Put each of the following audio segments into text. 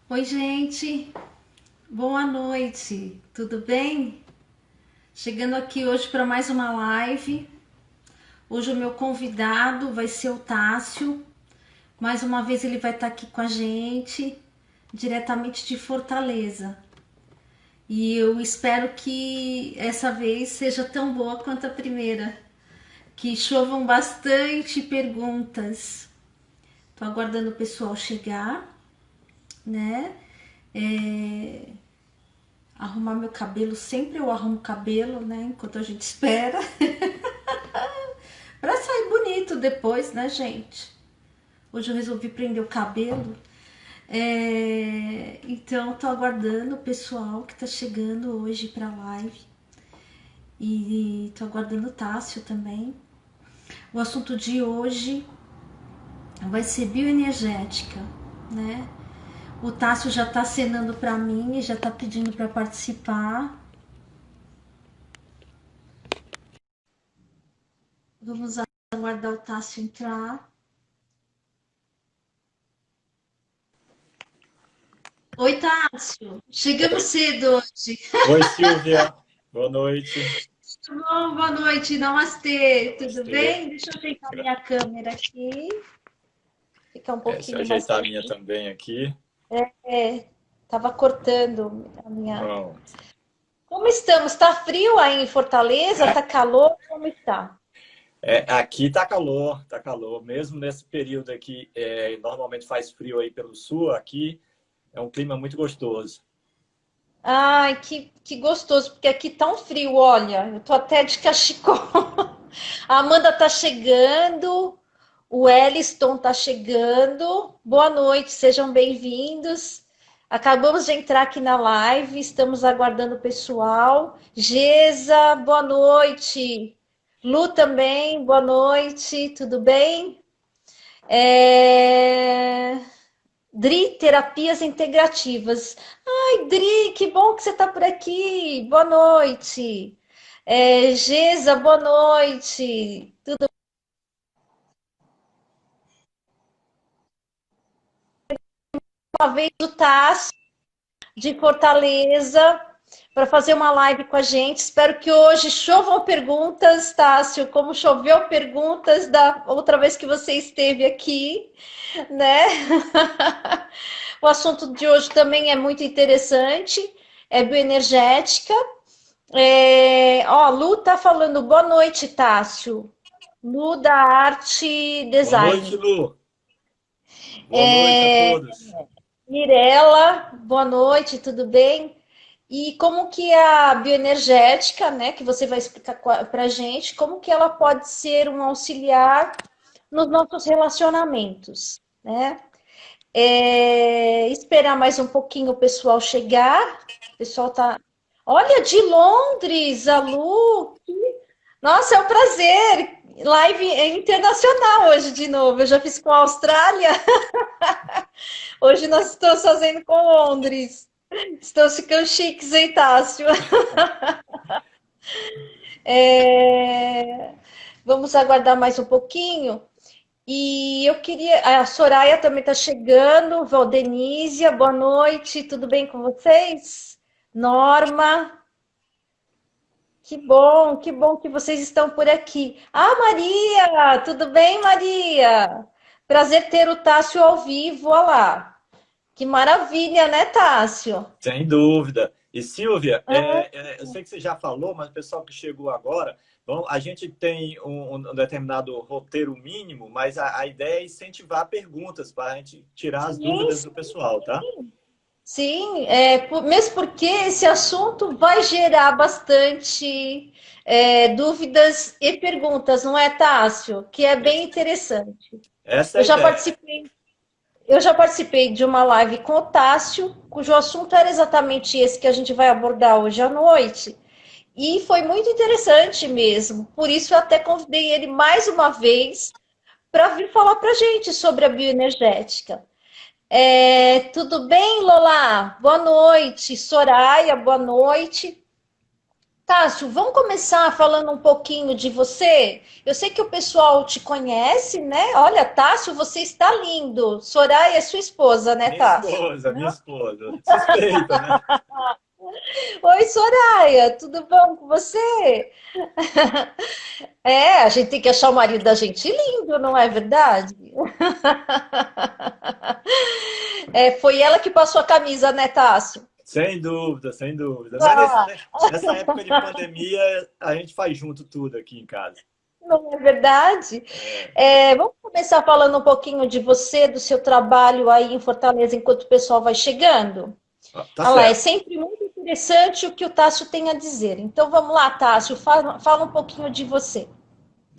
Oi, gente, boa noite, tudo bem? Chegando aqui hoje para mais uma live. Hoje o meu convidado vai ser o Tássio. Mais uma vez ele vai estar aqui com a gente, diretamente de Fortaleza. E eu espero que essa vez seja tão boa quanto a primeira. Que chovam bastante perguntas. Tô aguardando o pessoal chegar, né? É, arrumar meu cabelo, sempre eu arrumo cabelo, né? Enquanto a gente espera. Pra sair bonito depois, né, gente? Hoje eu resolvi prender o cabelo. Então, tô aguardando o pessoal que tá chegando hoje pra live. E tô aguardando o Tássio também. O assunto de hoje vai ser bioenergética, né? O Tássio já tá acenando pra mim e já tá pedindo pra participar. Vamos aguardar o Tássio entrar. Oi, Tássio. Chegamos Oi, cedo hoje. oi, Silvia. Boa noite. Tudo bom? Boa noite. Namastê. Tudo Namastê. bem? Deixa eu ajeitar minha câmera aqui. Ficar um Deixa eu pouquinho mais ajeitar a perto. minha também aqui. Tava cortando a minha. Pronto. Como estamos? Tá frio aí em Fortaleza? Tá calor? Como está? Aqui tá calor, tá calor. Mesmo nesse período aqui, normalmente faz frio aí pelo sul, aqui é um clima muito gostoso. Ai, que gostoso, porque aqui tá um frio, olha. Eu tô até de cachecol. A Amanda tá chegando. O Elliston tá chegando. Boa noite, sejam bem-vindos. Acabamos de entrar aqui na live, estamos aguardando o pessoal. Gesa, boa noite. Lu também, boa noite, tudo bem? É... Dri, terapias integrativas. Ai, Dri, que bom que você está por aqui. Boa noite. Gesa, boa noite. Uma vez o Tassi de Fortaleza para fazer uma live com a gente. Espero que hoje chovam perguntas, Tássio, como choveu perguntas da outra vez que você esteve aqui, né? O assunto de hoje também é muito interessante, é bioenergética. Lu tá falando, boa noite, Tássio. Lu da Arte Boa noite, Design. Lu. Boa noite a todos. Mirela, boa noite, tudo bem? E como que a bioenergética, né, que você vai explicar para a gente, como que ela pode ser um auxiliar nos nossos relacionamentos, né? Esperar mais um pouquinho o pessoal chegar. O pessoal tá. Olha, de Londres, a Lu. Nossa, é um prazer. Live internacional hoje de novo. Eu já fiz com a Austrália. Hoje nós estamos fazendo com Londres. Estamos ficando chiques, hein, Tássio? É, Vamos aguardar mais um pouquinho. E eu queria. A Soraya também está chegando. Valdenísia, boa noite. Tudo bem com vocês? Norma, que bom que vocês estão por aqui. Ah, Maria, tudo bem, Maria? Prazer ter o Tássio ao vivo. Olha lá. Que maravilha, né, Tássio? Sem dúvida. E Silvia, Ah, eu sei que você já falou, mas o pessoal que chegou agora, bom, a gente tem um determinado roteiro mínimo, mas a ideia é incentivar perguntas para a gente tirar as sim, dúvidas do pessoal, tá? sim, mesmo porque esse assunto vai gerar bastante dúvidas e perguntas, não é, Tássio? Que é bem interessante. Essa é Eu a já ideia. participei, eu já participei de uma live com o Tássio, cujo assunto era exatamente esse que a gente vai abordar hoje à noite. E foi muito interessante mesmo. Por isso eu até convidei ele mais uma vez para vir falar para a gente sobre a bioenergética. Tudo bem, Lola? Boa noite. Soraya, boa noite. Tássio, vamos começar falando um pouquinho de você? Eu sei que o pessoal te conhece, né? Olha, Tássio, você está lindo. Soraya é sua esposa, né, Tássio? Minha esposa. Suspeita, né? Oi, Soraya, tudo bom com você? É, a gente tem que achar o marido da gente lindo, não é verdade? É, foi ela que passou a camisa, né, Tássio? Sem dúvida, sem dúvida. Mas Ah, nessa época de pandemia, a gente faz junto tudo aqui em casa. não é verdade? É, É, vamos começar falando um pouquinho de você, do seu trabalho aí em Fortaleza, enquanto o pessoal vai chegando. tá Olha lá, é certo. sempre muito interessante o que o Tássio tem a dizer. Então vamos lá, Tássio, fala um pouquinho de você.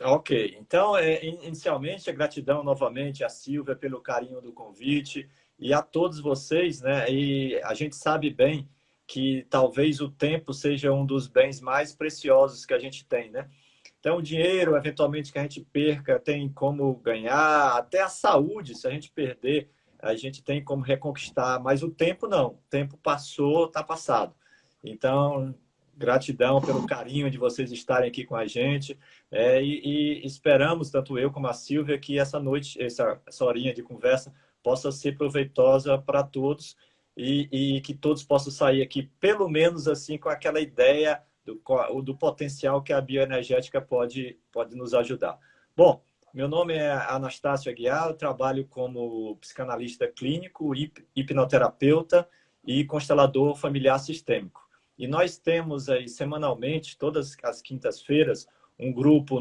Ok. Então, inicialmente, a gratidão novamente à Silvia pelo carinho do convite e a todos vocês, né? E a gente sabe bem que talvez o tempo seja um dos bens mais preciosos que a gente tem, né? Então, o dinheiro, eventualmente, que a gente perca, tem como ganhar, até a saúde, se a gente perder, a gente tem como reconquistar, mas o tempo não. O tempo passou, está passado. Então, gratidão pelo carinho de vocês estarem aqui com a gente. E esperamos, tanto eu como a Silvia, que essa noite, essa horinha de conversa, possa ser proveitosa para todos e que todos possam sair aqui, pelo menos assim, com aquela ideia do potencial que a bioenergética pode nos ajudar. Bom, meu nome é Anastácio Aguiar, eu trabalho como psicanalista clínico, hipnoterapeuta e constelador familiar sistêmico. E nós temos aí semanalmente, todas as quintas-feiras, um grupo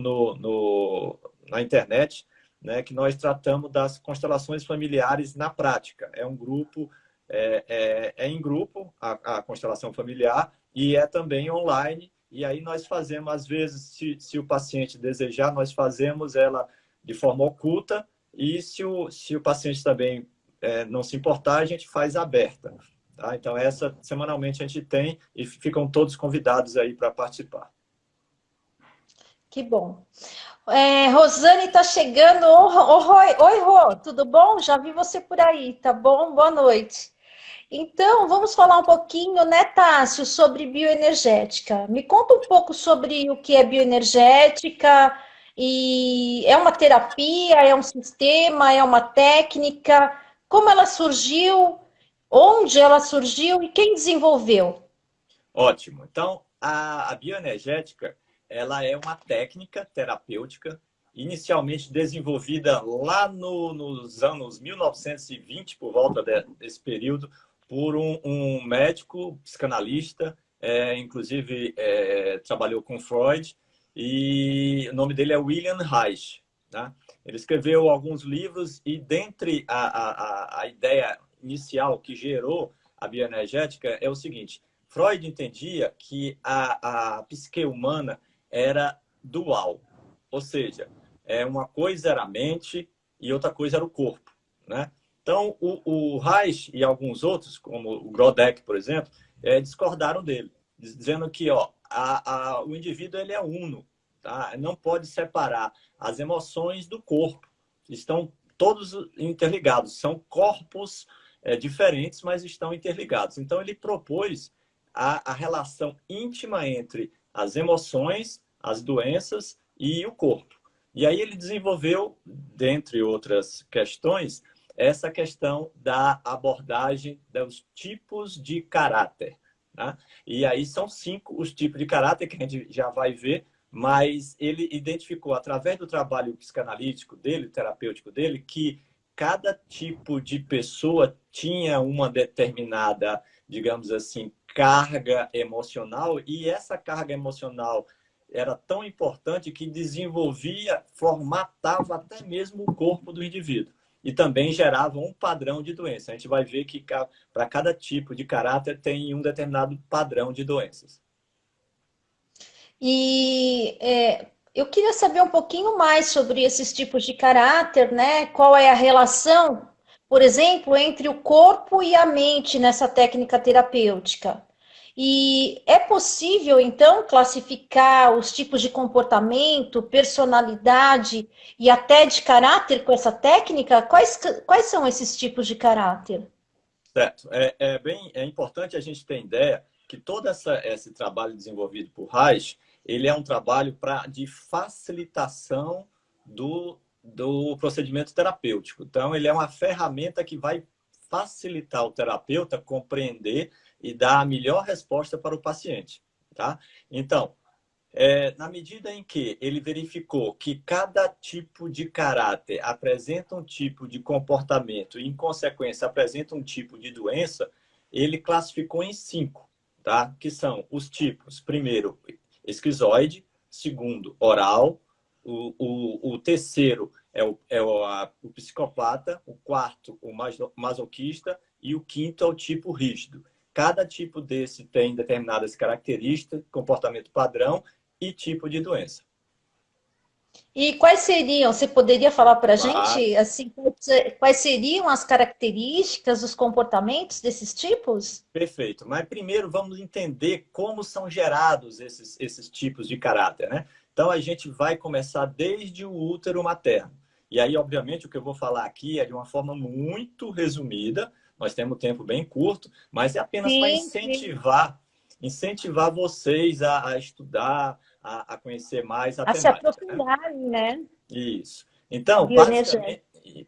na internet, né, que nós tratamos das constelações familiares na prática. É um grupo, em grupo, a constelação familiar, e é também online. E aí nós fazemos, às vezes, se o paciente desejar, nós fazemos ela de forma oculta, e se o paciente também não se importar, a gente faz aberta. Tá? Então, essa semanalmente a gente tem e ficam todos convidados aí para participar. Que bom. É, Rosane está chegando. Oi, Rô, tudo bom? Já vi você por aí, tá bom? Boa noite. Então, vamos falar um pouquinho, né, Tássio, sobre bioenergética. Me conta um pouco sobre o que é bioenergética, e é uma terapia, é um sistema, é uma técnica, como ela surgiu, onde ela surgiu e quem desenvolveu? Ótimo. Então, a bioenergética, ela é uma técnica terapêutica inicialmente desenvolvida lá nos anos 1920, por volta desse período, por um médico psicanalista, inclusive trabalhou com Freud, e o nome dele é William Reich. Né? Ele escreveu alguns livros e dentre a ideia inicial que gerou a bioenergética é o seguinte: Freud entendia que a psique humana era dual, ou seja, uma coisa era a mente e outra coisa era o corpo, né? Então, o Reich e alguns outros, como o Grodeck, por exemplo, discordaram dele, dizendo que o indivíduo ele é uno, tá? Não pode separar as emoções do corpo, estão todos interligados, são corpos diferentes, mas estão interligados. Então, ele propôs a relação íntima entre as emoções, as doenças e o corpo. E aí ele desenvolveu, dentre outras questões, essa questão da abordagem dos tipos de caráter. Né? E aí são 5 os tipos de caráter que a gente já vai ver, mas ele identificou, através do trabalho psicanalítico dele, terapêutico dele, que cada tipo de pessoa tinha uma determinada, digamos assim, carga emocional, e essa carga emocional era tão importante que desenvolvia, formatava até mesmo o corpo do indivíduo. E também gerava um padrão de doença. A gente vai ver que para cada tipo de caráter tem um determinado padrão de doenças. Eu queria saber um pouquinho mais sobre esses tipos de caráter, né? Qual é a relação, por exemplo, entre o corpo e a mente nessa técnica terapêutica? E é possível, então, classificar os tipos de comportamento, personalidade e até de caráter com essa técnica? Quais são esses tipos de caráter? Certo. É importante a gente ter ideia que todo esse trabalho desenvolvido por Reich, ele é um trabalho de facilitação do procedimento terapêutico. Então, ele é uma ferramenta que vai facilitar o terapeuta compreender e dar a melhor resposta para o paciente. Tá? Então, na medida em que ele verificou que cada tipo de caráter apresenta um tipo de comportamento e, em consequência, apresenta um tipo de doença, ele classificou em 5, tá? Que são os tipos, primeiro, esquizoide, segundo, oral, o terceiro o psicopata, o quarto, o masoquista, e o quinto é o tipo rígido. Cada tipo desse tem determinadas características, comportamento padrão e tipo de doença. E quais seriam, você poderia falar para a gente, assim, quais seriam as características, os comportamentos desses tipos? Perfeito. Mas primeiro vamos entender como são gerados esses tipos de caráter, né? Então a gente vai começar desde o útero materno. E aí, obviamente, o que eu vou falar aqui é de uma forma muito resumida. Nós temos um tempo bem curto, mas é apenas para incentivar vocês a estudar, a conhecer mais a temática. Se aprofundarem, né? Isso. Então,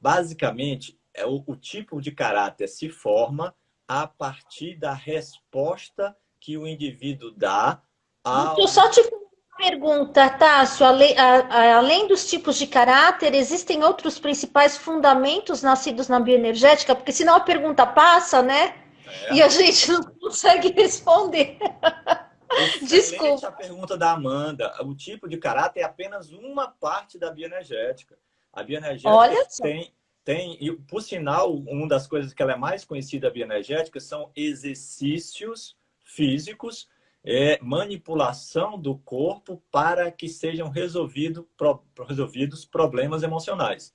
basicamente o tipo de caráter se forma a partir da resposta que o indivíduo dá ao... Deixa eu só te fazer uma pergunta, Tássio. Além dos tipos de caráter, existem outros principais fundamentos nascidos na bioenergética? Porque senão a pergunta passa, né? E a gente não consegue responder. Desculpa. A pergunta da Amanda. O tipo de caráter é apenas uma parte da bioenergética. A bioenergética e por sinal, uma das coisas que ela é mais conhecida, a bioenergética, são exercícios físicos, manipulação do corpo para que sejam resolvidos problemas emocionais.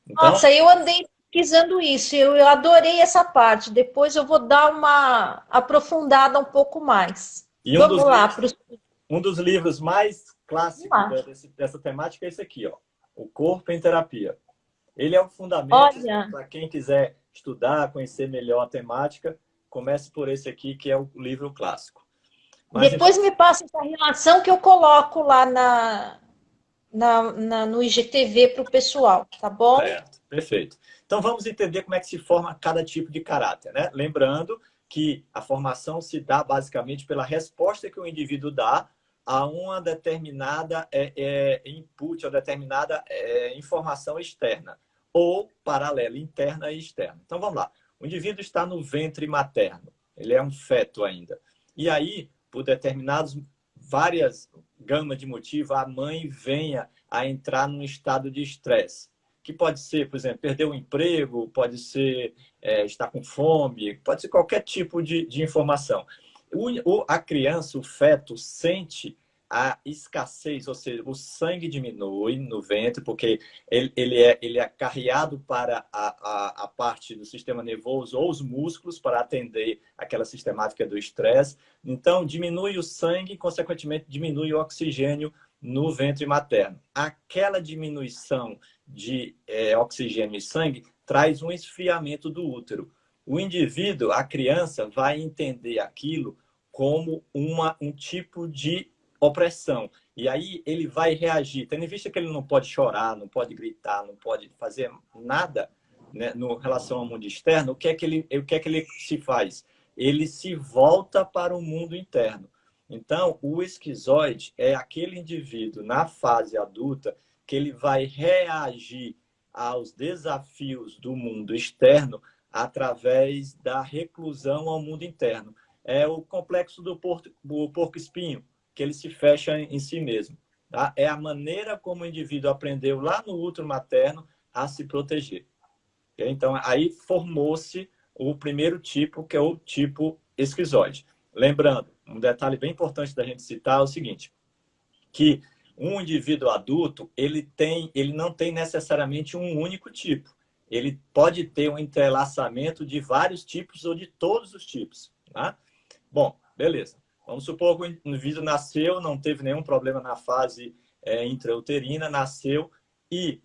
Então, nossa, eu andei pesquisando isso, eu adorei essa parte. Depois eu vou dar uma aprofundada um pouco mais. E um dos livros mais clássicos dessa temática é esse aqui, ó, O Corpo em Terapia. Ele é o fundamento para quem quiser estudar, conhecer melhor a temática. Comece por esse aqui, que é o livro clássico. Mas depois me passa essa relação que eu coloco lá no IGTV para o pessoal, tá bom? Certo, perfeito. Então vamos entender como é que se forma cada tipo de caráter, né? Lembrando que a formação se dá basicamente pela resposta que o indivíduo dá a uma determinada input, a determinada informação externa, ou paralela, interna e externa. Então vamos lá. O indivíduo está no ventre materno, ele é um feto ainda. E aí, por várias gamas de motivos, a mãe venha a entrar num estado de estresse. Que pode ser, por exemplo, perder o emprego, pode ser estar com fome, pode ser qualquer tipo de informação. A criança, o feto, sente a escassez, ou seja, o sangue diminui no ventre, porque ele é carreado para a parte do sistema nervoso ou os músculos para atender aquela sistemática do estresse. Então, diminui o sangue e, consequentemente, diminui o oxigênio no ventre materno. Aquela diminuição de oxigênio e sangue traz um esfriamento do útero. O indivíduo, a criança, vai entender aquilo como um tipo de opressão. E aí ele vai reagir. Tendo em vista que ele não pode chorar, não pode gritar, não pode fazer nada, né, no relação ao mundo externo, o que é que ele se faz? Ele se volta para o mundo interno. Então, o esquizoide é aquele indivíduo na fase adulta que ele vai reagir aos desafios do mundo externo através da reclusão ao mundo interno. É o complexo do porco-espinho, que ele se fecha em si mesmo. Tá? É a maneira como o indivíduo aprendeu lá no útero materno a se proteger. Então, aí formou-se o primeiro tipo, que é o tipo esquizoide. Lembrando, um detalhe bem importante da gente citar é o seguinte, que um indivíduo adulto, ele não tem necessariamente um único tipo. Ele pode ter um entrelaçamento de vários tipos ou de todos os tipos. Tá? Bom, beleza. Vamos supor que o indivíduo nasceu, não teve nenhum problema na fase intrauterina, nasceu e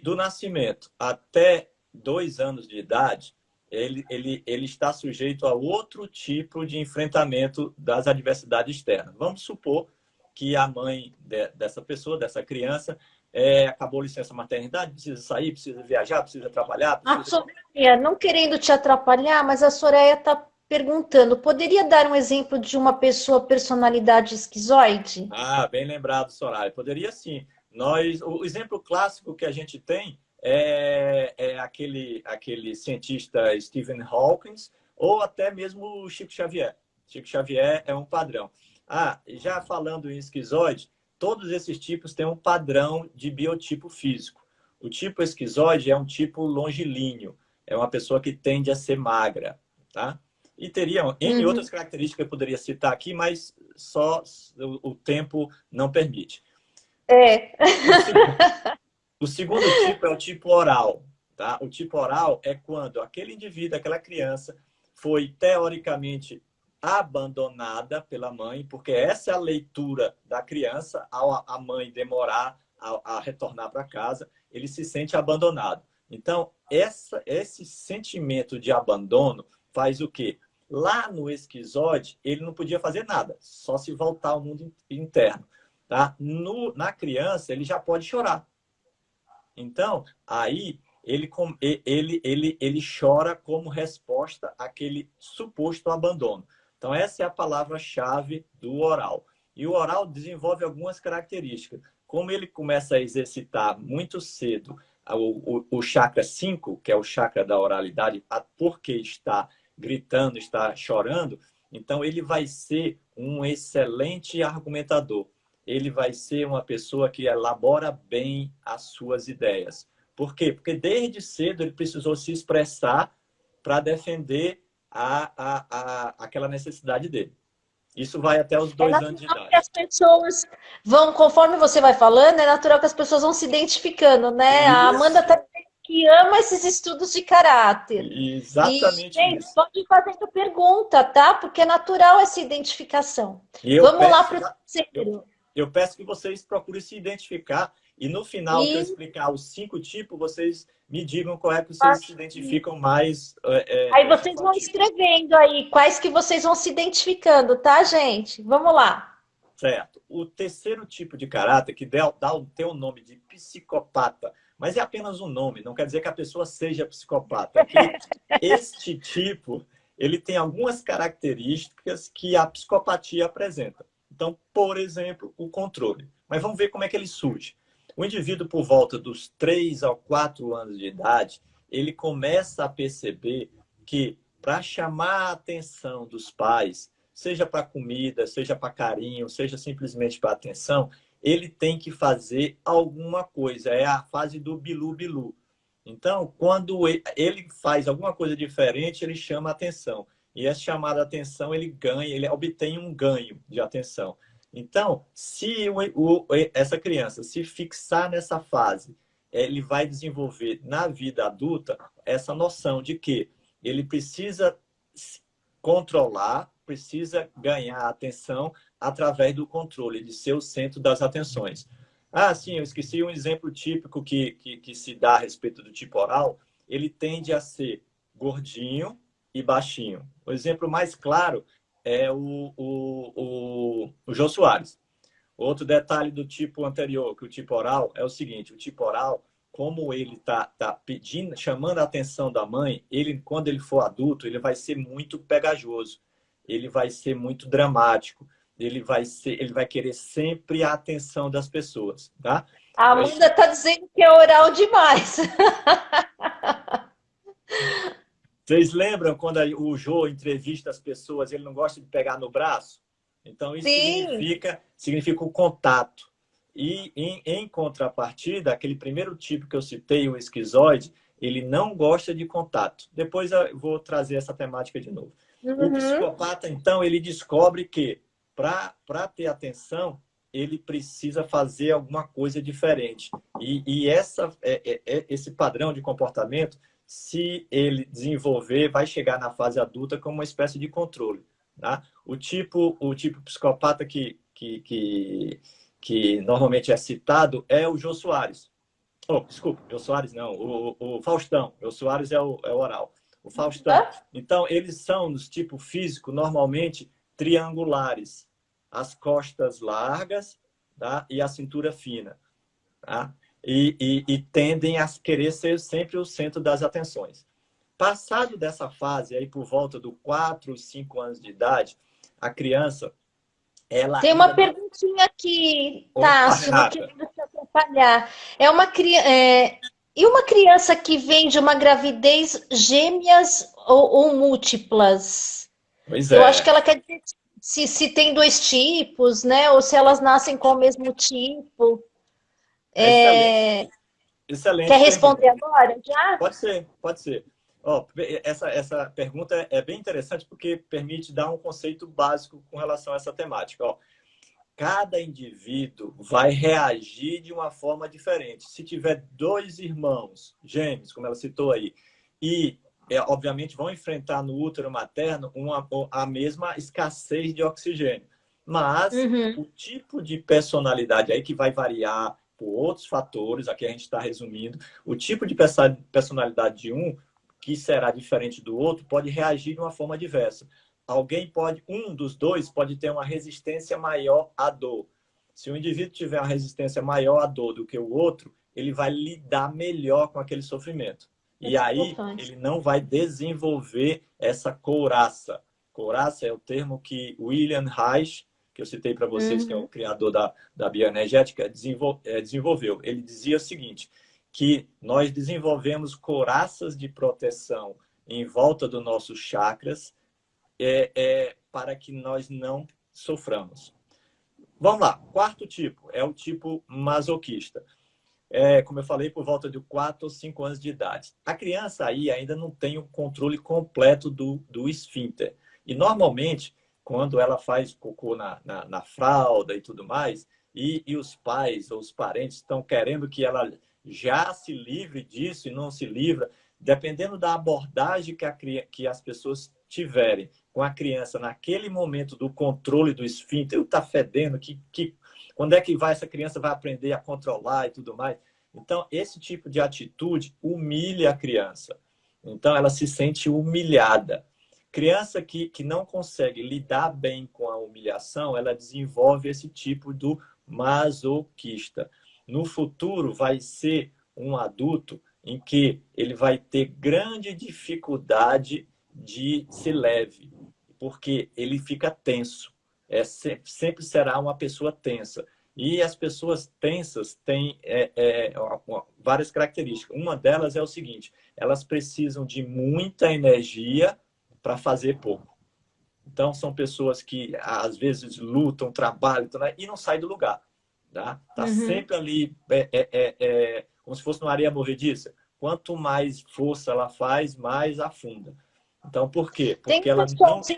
do nascimento até 2 anos de idade, ele está sujeito a outro tipo de enfrentamento das adversidades externas. Vamos supor que a mãe dessa pessoa, dessa criança, acabou a licença maternidade, precisa sair, precisa viajar, precisa trabalhar, A precisa... Soraya, não querendo te atrapalhar, mas a Soraya está perguntando, poderia dar um exemplo de uma pessoa personalidade esquizoide? Ah, bem lembrado, Soraya. Poderia sim. O exemplo clássico que a gente tem é aquele cientista Stephen Hawking ou até mesmo o Chico Xavier. Chico Xavier é um padrão. Ah, já falando em esquizoide, todos esses tipos têm um padrão de biotipo físico. O tipo esquizoide é um tipo longilíneo, é uma pessoa que tende a ser magra, tá? E teria N outras características que eu poderia citar aqui, mas só o tempo não permite. É. O segundo tipo é o tipo oral. Tá? O tipo oral é quando aquele indivíduo, aquela criança, foi teoricamente abandonada pela mãe, porque essa é a leitura da criança ao a mãe demorar a retornar para casa, ele se sente abandonado. Então, esse sentimento de abandono faz o quê? Lá no esquizoide, ele não podia fazer nada, só se voltar ao mundo interno. Tá? Na criança, ele já pode chorar. Então, aí ele chora como resposta àquele suposto abandono. Então, essa é a palavra-chave do oral. E o oral desenvolve algumas características. Como ele começa a exercitar muito cedo o chakra 5, que é o chakra da oralidade, porque está gritando, está chorando, então ele vai ser um excelente argumentador. Ele vai ser uma pessoa que elabora bem as suas ideias. Por quê? Porque desde cedo ele precisou se expressar para defender aquela necessidade dele. Isso vai até os 2 anos de idade. Que as pessoas vão, conforme você vai falando, é natural que as pessoas vão se identificando, né? Isso. A Amanda está dizendo que ama esses estudos de caráter. Exatamente gente, isso. pode ir fazendo pergunta, tá? Porque é natural essa identificação. Vamos lá para o terceiro. Eu peço que vocês procurem se identificar e no final, que eu explicar os 5 tipos, vocês me digam qual é que vocês se identificam mais. Aí vocês vão escrevendo aí quais que vocês vão se identificando, tá, gente? Vamos lá. Certo. O terceiro tipo de caráter, que tem o nome de psicopata, mas é apenas um nome, não quer dizer que a pessoa seja psicopata. Este tipo, ele tem algumas características que a psicopatia apresenta. Então, por exemplo, o controle. Mas vamos ver como é que ele surge. O indivíduo, por volta dos 3 a 4 anos de idade, ele começa a perceber que, para chamar a atenção dos pais, seja para comida, seja para carinho, seja simplesmente para atenção, ele tem que fazer alguma coisa. É a fase do bilu-bilu. Então, quando ele faz alguma coisa diferente, ele chama a atenção. E essa chamada a atenção, ele obtém um ganho de atenção. Então, se essa criança se fixar nessa fase, ele vai desenvolver na vida adulta essa noção de que ele precisa controlar, precisa ganhar atenção através do controle, de ser o centro das atenções. Ah, sim, eu esqueci um exemplo típico que se dá a respeito do tipo oral. Ele tende a ser gordinho e baixinho. O exemplo mais claro é o Jô Soares. Outro detalhe do tipo anterior, que o tipo oral, é o seguinte: o tipo oral, como ele tá pedindo, chamando a atenção da mãe, quando ele for adulto, ele vai ser muito pegajoso, ele vai ser muito dramático, ele vai querer sempre a atenção das pessoas, tá? A Amanda está dizendo que é oral demais. Vocês lembram quando o Jô entrevista as pessoas, ele não gosta de pegar no braço? Então, isso significa o contato. E, em contrapartida, aquele primeiro tipo que eu citei, o esquizoide, ele não gosta de contato. Depois eu vou trazer essa temática de novo. O psicopata, então, ele descobre que, para ter atenção, ele precisa fazer alguma coisa diferente. E esse padrão de comportamento, se ele desenvolver, vai chegar na fase adulta como uma espécie de controle. Tá? O tipo psicopata que normalmente é citado é o Jô Soares. Desculpa, Jô Soares não, o Faustão. O Jô Soares é o oral. O Faustão. Então, eles são, nos tipo físico, normalmente triangulares. As costas largas, tá? E a cintura fina. Tá? E tendem a querer ser sempre o centro das atenções. Passado dessa fase, aí por volta dos 4, 5 anos de idade, a criança, ela Tem uma perguntinha aqui, Tássio, não quero te atrapalhar. E uma criança que vem de uma gravidez gêmeas ou múltiplas? Pois Eu acho que ela quer dizer se tem dois tipos, né? Ou se elas nascem com o mesmo tipo. Excelente. Quer responder agora já? Pode ser, pode ser. Essa pergunta é bem interessante porque permite dar um conceito básico com relação a essa temática. Cada indivíduo vai reagir de uma forma diferente. Se tiver 2 irmãos gêmeos, como ela citou aí, e obviamente vão enfrentar no útero materno a mesma escassez de oxigênio. Mas o tipo de personalidade aí que vai variar por outros fatores, aqui a gente está resumindo, o tipo de personalidade de um, que será diferente do outro, pode reagir de uma forma diversa. Um dos dois pode ter uma resistência maior à dor. Se o indivíduo tiver uma resistência maior à dor do que o outro, ele vai lidar melhor com aquele sofrimento. E aí ele não vai desenvolver essa couraça. Couraça é o termo que William Reich, que eu citei para vocês, que é o criador da bioenergética, desenvolveu. Ele dizia o seguinte, que nós desenvolvemos couraças de proteção em volta dos nossos chakras, para que nós não soframos. Vamos lá. 4º tipo é o tipo masoquista. Como eu falei, por volta de 4 ou 5 anos de idade. A criança aí ainda não tem o controle completo do esfíncter. E, normalmente, quando ela faz cocô na fralda e tudo mais, e os pais ou os parentes estão querendo que ela já se livre disso e não se livra, dependendo da abordagem que as pessoas tiverem com a criança naquele momento do controle do esfíncter, está fedendo, quando é que essa criança vai aprender a controlar e tudo mais? Então, esse tipo de atitude humilha a criança. Então, ela se sente humilhada. Criança que não consegue lidar bem com a humilhação, ela desenvolve esse tipo do masoquista. No futuro, vai ser um adulto em que ele vai ter grande dificuldade de ser leve, porque ele fica tenso. Sempre será uma pessoa tensa. E as pessoas tensas têm várias características. Uma delas é o seguinte, elas precisam de muita energia para fazer pouco. Então, são pessoas que, às vezes, lutam, trabalham e não saem do lugar. Tá sempre ali, como se fosse uma areia movediça. Quanto mais força ela faz, mais afunda. Então, por quê? Porque ela não... que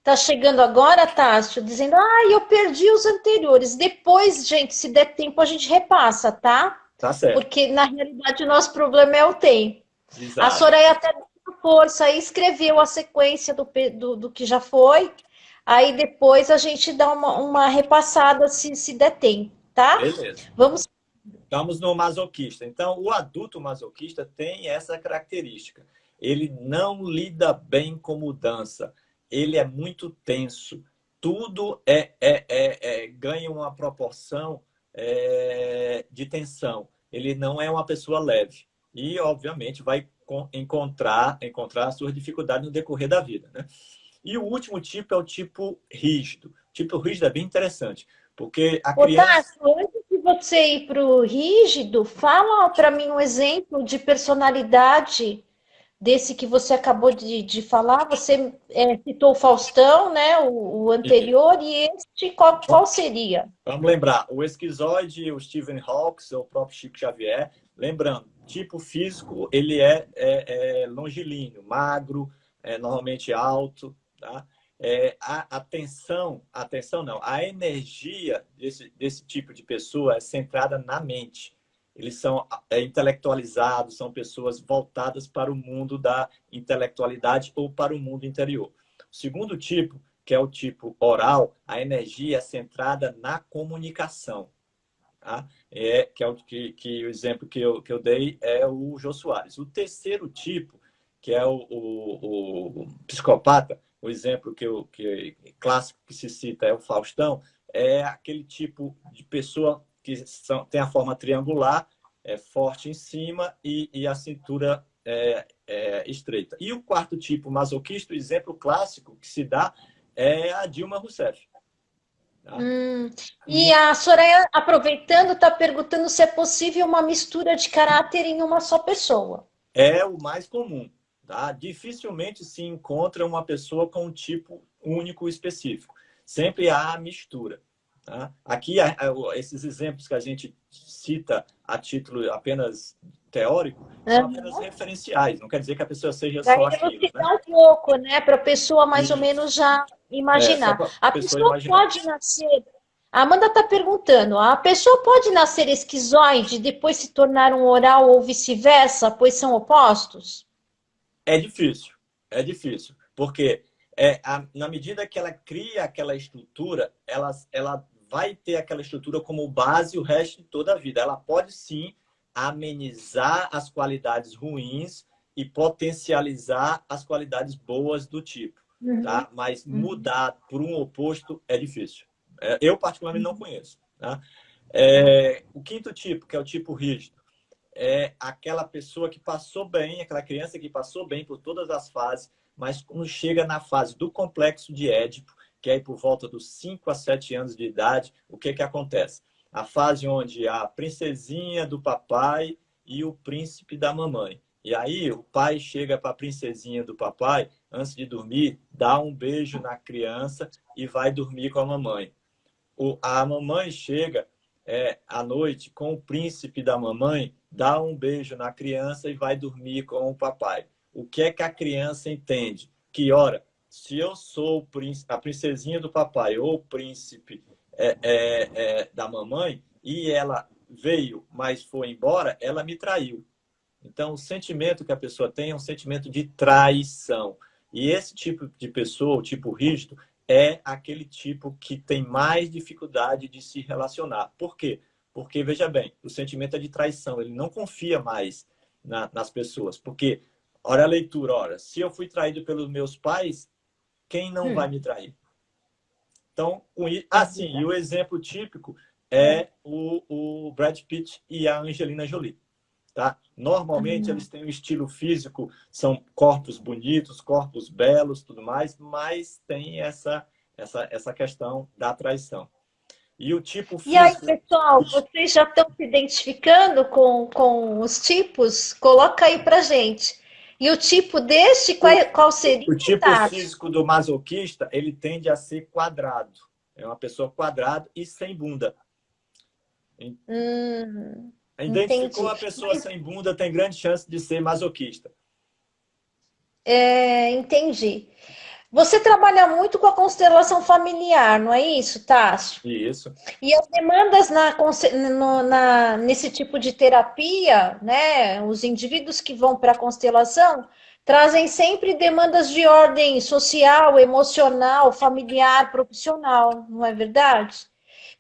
tá chegando agora, Tássio, dizendo, eu perdi os anteriores. Depois, gente, se der tempo, a gente repassa, tá? Tá certo. Porque, na realidade, o nosso problema é o tempo. Exato. A Soraya até deu força aí, escreveu a sequência do que já foi. Aí, depois, a gente dá uma repassada, se der tempo, tá? Beleza. Estamos no masoquista. Então, o adulto masoquista tem essa característica. Ele não lida bem com mudança. Ele é muito tenso. Tudo ganha uma proporção de tensão. Ele não é uma pessoa leve. E, obviamente, vai encontrar suas dificuldades no decorrer da vida, né? E o último tipo é o tipo rígido. O tipo rígido é bem interessante, porque a criança... Tássio, antes de você ir para o rígido, fala para mim um exemplo de personalidade desse que você acabou de falar. Você citou o Faustão, né? O anterior, e este qual seria? Vamos lembrar, o esquizoide, o Stephen Hawking, o próprio Chico Xavier. Lembrando, tipo físico, ele é longilíneo, magro, normalmente alto, tá? A energia desse tipo de pessoa é centrada na mente. Eles são intelectualizados, são pessoas voltadas para o mundo da intelectualidade ou para o mundo interior. O segundo tipo, que é o tipo oral, a energia é centrada na comunicação. Tá? O exemplo que eu dei é o Jô Soares. O terceiro tipo, que é o psicopata, o exemplo clássico que se cita é o Faustão, é aquele tipo de pessoa que tem a forma triangular, é forte em cima e a cintura estreita. E o quarto tipo masoquista, o exemplo clássico que se dá é a Dilma Rousseff. Tá? E a Soraya, aproveitando, está perguntando se é possível uma mistura de caráter em uma só pessoa. É o mais comum. Tá? Dificilmente se encontra uma pessoa com um tipo único específico. Sempre há mistura. Tá? Aqui, esses exemplos que a gente cita a título apenas teórico são apenas referenciais. Não quer dizer que a pessoa seja só aquilo. Né? Um pouco, né? Para a pessoa mais ou menos já imaginar. A pessoa pode nascer... A Amanda está perguntando, a pessoa pode nascer esquizoide e depois se tornar um oral ou vice-versa, pois são opostos? É difícil, porque na medida que ela cria aquela estrutura, ela vai ter aquela estrutura como base o resto de toda a vida. Ela pode sim amenizar as qualidades ruins e potencializar as qualidades boas do tipo, tá? Mas mudar por um oposto é difícil. Eu, particularmente, não conheço. Tá? O quinto tipo, que é o tipo rígido, é aquela pessoa que passou bem, aquela criança que passou bem por todas as fases, mas quando chega na fase do complexo de Édipo, que é por volta dos 5 a 7 anos de idade, o que acontece? A fase onde a princesinha do papai e o príncipe da mamãe. E aí o pai chega para a princesinha do papai, antes de dormir, dá um beijo na criança e vai dormir com a mamãe. A mamãe chega à noite com o príncipe da mamãe, dá um beijo na criança e vai dormir com o papai. O que é que a criança entende? Que, ora, se eu sou a princesinha do papai ou o príncipe da mamãe e ela veio, mas foi embora, ela me traiu. Então, o sentimento que a pessoa tem é um sentimento de traição. E esse tipo de pessoa, o tipo rígido, é aquele tipo que tem mais dificuldade de se relacionar. Por quê? Porque, veja bem, o sentimento é de traição. Ele não confia mais nas pessoas. Porque, olha a leitura, se eu fui traído pelos meus pais, quem não vai me trair? Então, e o exemplo típico é o Brad Pitt e a Angelina Jolie. Tá? Normalmente eles têm um estilo físico, são corpos bonitos, corpos belos, tudo mais, mas tem essa questão da traição. E o tipo físico... E aí, pessoal, vocês já estão se identificando com os tipos? Coloca aí pra gente. E o tipo deste, qual seria? O tipo físico do masoquista, ele tende a ser quadrado. É uma pessoa quadrada e sem bunda. Identificou a pessoa sem bunda, tem grande chance de ser masoquista. Entendi. Você trabalha muito com a constelação familiar, não é isso, Tássio? Isso. E as demandas nesse tipo de terapia, né? Os indivíduos que vão para a constelação trazem sempre demandas de ordem social, emocional, familiar, profissional, não é verdade?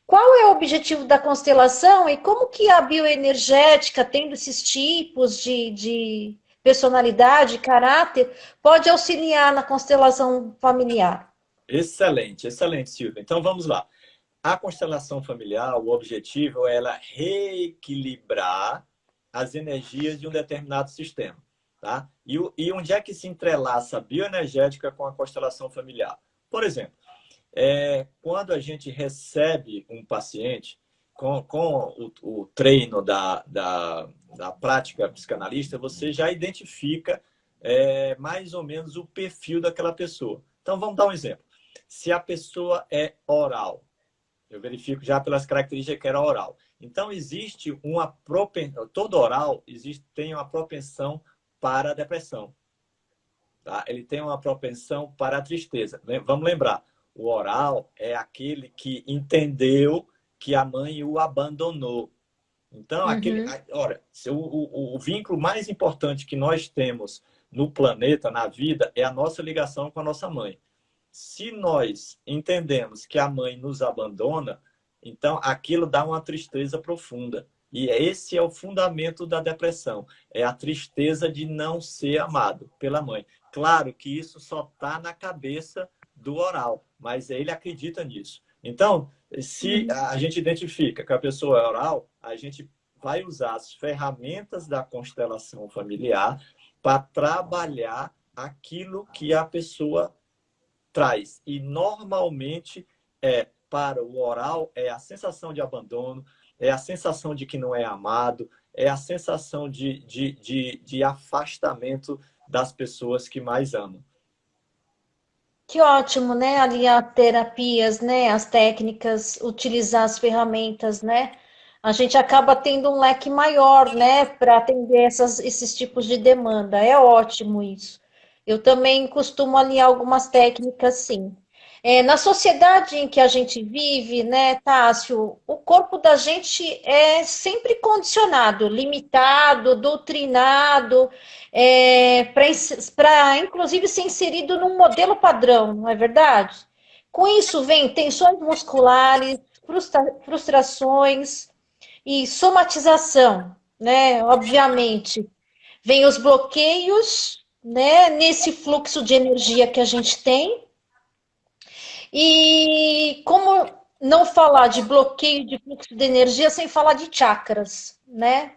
Qual é o objetivo da constelação e como que a bioenergética, tendo esses tipos de personalidade, caráter, pode auxiliar na constelação familiar? Excelente, Silvia. Então, vamos lá. A constelação familiar, o objetivo é ela reequilibrar as energias de um determinado sistema. Tá? E onde é que se entrelaça a bioenergética com a constelação familiar? Por exemplo, quando a gente recebe um paciente com o treino da prática psicanalista, você já identifica mais ou menos o perfil daquela pessoa. Então, vamos dar um exemplo. Se a pessoa é oral, eu verifico já pelas características que era oral. Então, existe uma propensão, todo oral tem uma propensão para a depressão. Tá? Ele tem uma propensão para a tristeza. Vamos lembrar, o oral é aquele que entendeu que a mãe o abandonou. Então, o vínculo mais importante que nós temos no planeta, na vida, é a nossa ligação com a nossa mãe. Se nós entendemos que a mãe nos abandona, então aquilo dá uma tristeza profunda. E esse é o fundamento da depressão, é a tristeza de não ser amado pela mãe. Claro que isso só está na cabeça do oral, mas ele acredita nisso. Então, se a gente identifica que a pessoa é oral, a gente vai usar as ferramentas da constelação familiar para trabalhar aquilo que a pessoa traz. E normalmente para o oral é a sensação de abandono, é a sensação de que não é amado, é a sensação de afastamento das pessoas que mais amam. Que ótimo, né? Aliar terapias, né? As técnicas, utilizar as ferramentas, né? A gente acaba tendo um leque maior, né? Para atender esses tipos de demanda. É ótimo isso. Eu também costumo aliar algumas técnicas, sim. Na sociedade em que a gente vive, né, Tássio, o corpo da gente é sempre condicionado, limitado, doutrinado, para inclusive ser inserido num modelo padrão, não é verdade? Com isso vem tensões musculares, frustrações e somatização, né? Obviamente, vem os bloqueios, né, nesse fluxo de energia que a gente tem. E como não falar de bloqueio de fluxo de energia sem falar de chakras, né?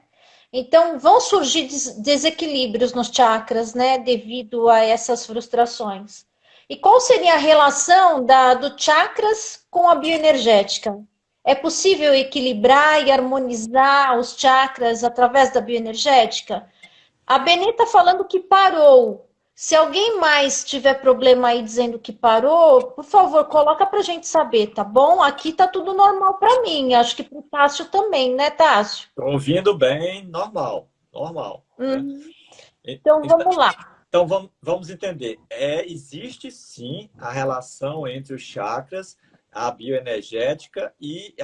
Então, vão surgir desequilíbrios nos chakras, né? Devido a essas frustrações. E qual seria a relação do chakras com a bioenergética? É possível equilibrar e harmonizar os chakras através da bioenergética? A Benê está falando que parou. Se alguém mais tiver problema aí dizendo que parou, por favor, coloca pra gente saber, tá bom? Aqui tá tudo normal para mim, acho que pro Tássio também, né, Tássio? Estou ouvindo bem, normal, normal. Né? Então, vamos lá. Então, vamos entender. Existe, sim, a relação entre os chakras, a bioenergética e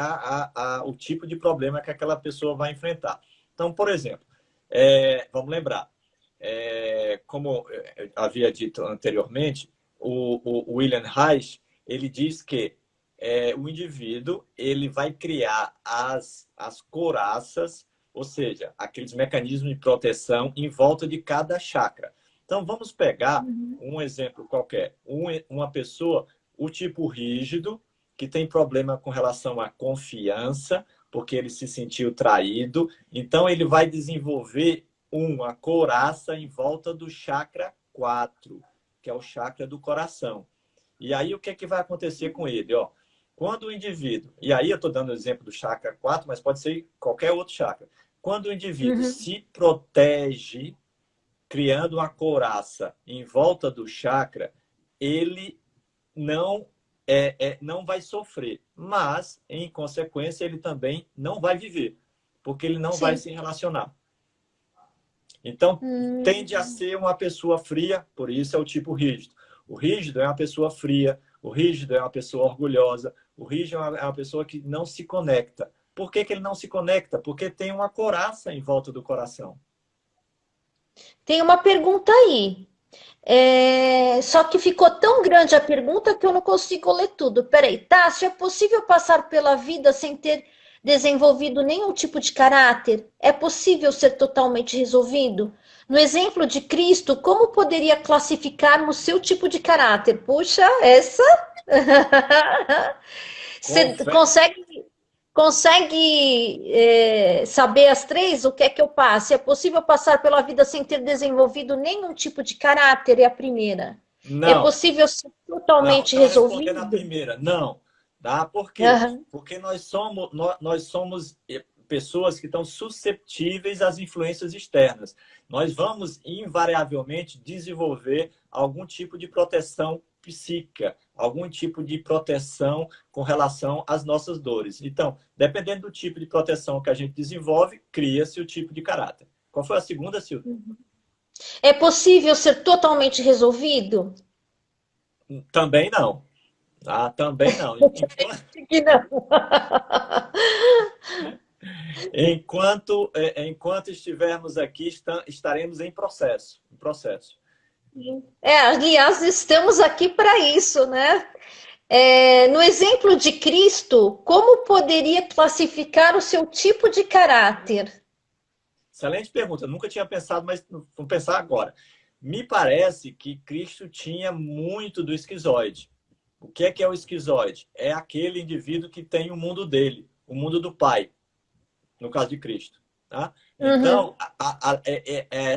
o tipo de problema que aquela pessoa vai enfrentar. Então, por exemplo, vamos lembrar, como eu havia dito anteriormente, o William Reich, ele diz que o indivíduo ele vai criar as couraças, ou seja, aqueles mecanismos de proteção em volta de cada chakra. Então, vamos pegar um exemplo qualquer. Uma pessoa, o tipo rígido, que tem problema com relação à confiança, porque ele se sentiu traído. Então, ele vai desenvolver uma couraça em volta do chakra 4, que é o chakra do coração. E aí, o que é que vai acontecer com ele? Quando o indivíduo... E aí, eu estou dando o exemplo do chakra 4, mas pode ser qualquer outro chakra. Quando o indivíduo se protege, criando uma couraça em volta do chakra, ele não vai sofrer. Mas, em consequência, ele também não vai viver, porque ele não vai se relacionar. Então, tende a ser uma pessoa fria, por isso é o tipo rígido. O rígido é uma pessoa fria, o rígido é uma pessoa orgulhosa, o rígido é uma pessoa que não se conecta. Por que ele não se conecta? Porque tem uma couraça em volta do coração. Tem uma pergunta aí. Só que ficou tão grande a pergunta que eu não consigo ler tudo. Peraí, Tássio, é possível passar pela vida sem ter desenvolvido nenhum tipo de caráter? É possível ser totalmente resolvido? No exemplo de Cristo, como poderia classificarmos seu tipo de caráter? Puxa, essa... Você consegue saber as três? O que é que eu passo? É possível passar pela vida sem ter desenvolvido nenhum tipo de caráter? É a primeira. Não. É possível ser totalmente resolvido? Na primeira, não. Tá? Por quê? Porque nós somos pessoas que estão susceptíveis às influências externas. Nós vamos, invariavelmente, desenvolver algum tipo de proteção psíquica, algum tipo de proteção com relação às nossas dores. Então, dependendo do tipo de proteção que a gente desenvolve, cria-se o tipo de caráter. Qual foi a segunda, Silvia? É possível ser totalmente resolvido? Também não. Também não. Enquanto estivermos aqui, estaremos em processo. Aliás, estamos aqui para isso, né? No exemplo de Cristo, como poderia classificar o seu tipo de caráter? Excelente pergunta. Eu nunca tinha pensado, mas vou pensar agora. Me parece que Cristo tinha muito do esquizoide. O que é o esquizoide? É aquele indivíduo que tem o mundo dele, o mundo do Pai, no caso de Cristo. Tá? Uhum. Então,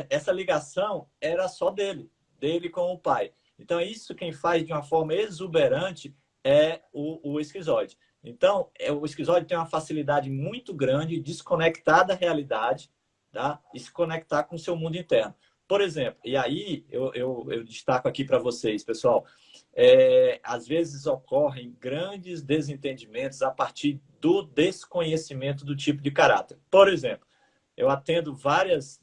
essa ligação era só dele com o Pai. Então, isso quem faz de uma forma exuberante é o esquizoide. Então, o esquizoide tem uma facilidade muito grande de desconectar da realidade, tá? E se conectar com o seu mundo interno. Por exemplo, e aí eu destaco aqui para vocês, pessoal, às vezes ocorrem grandes desentendimentos a partir do desconhecimento do tipo de caráter. Por exemplo, eu atendo várias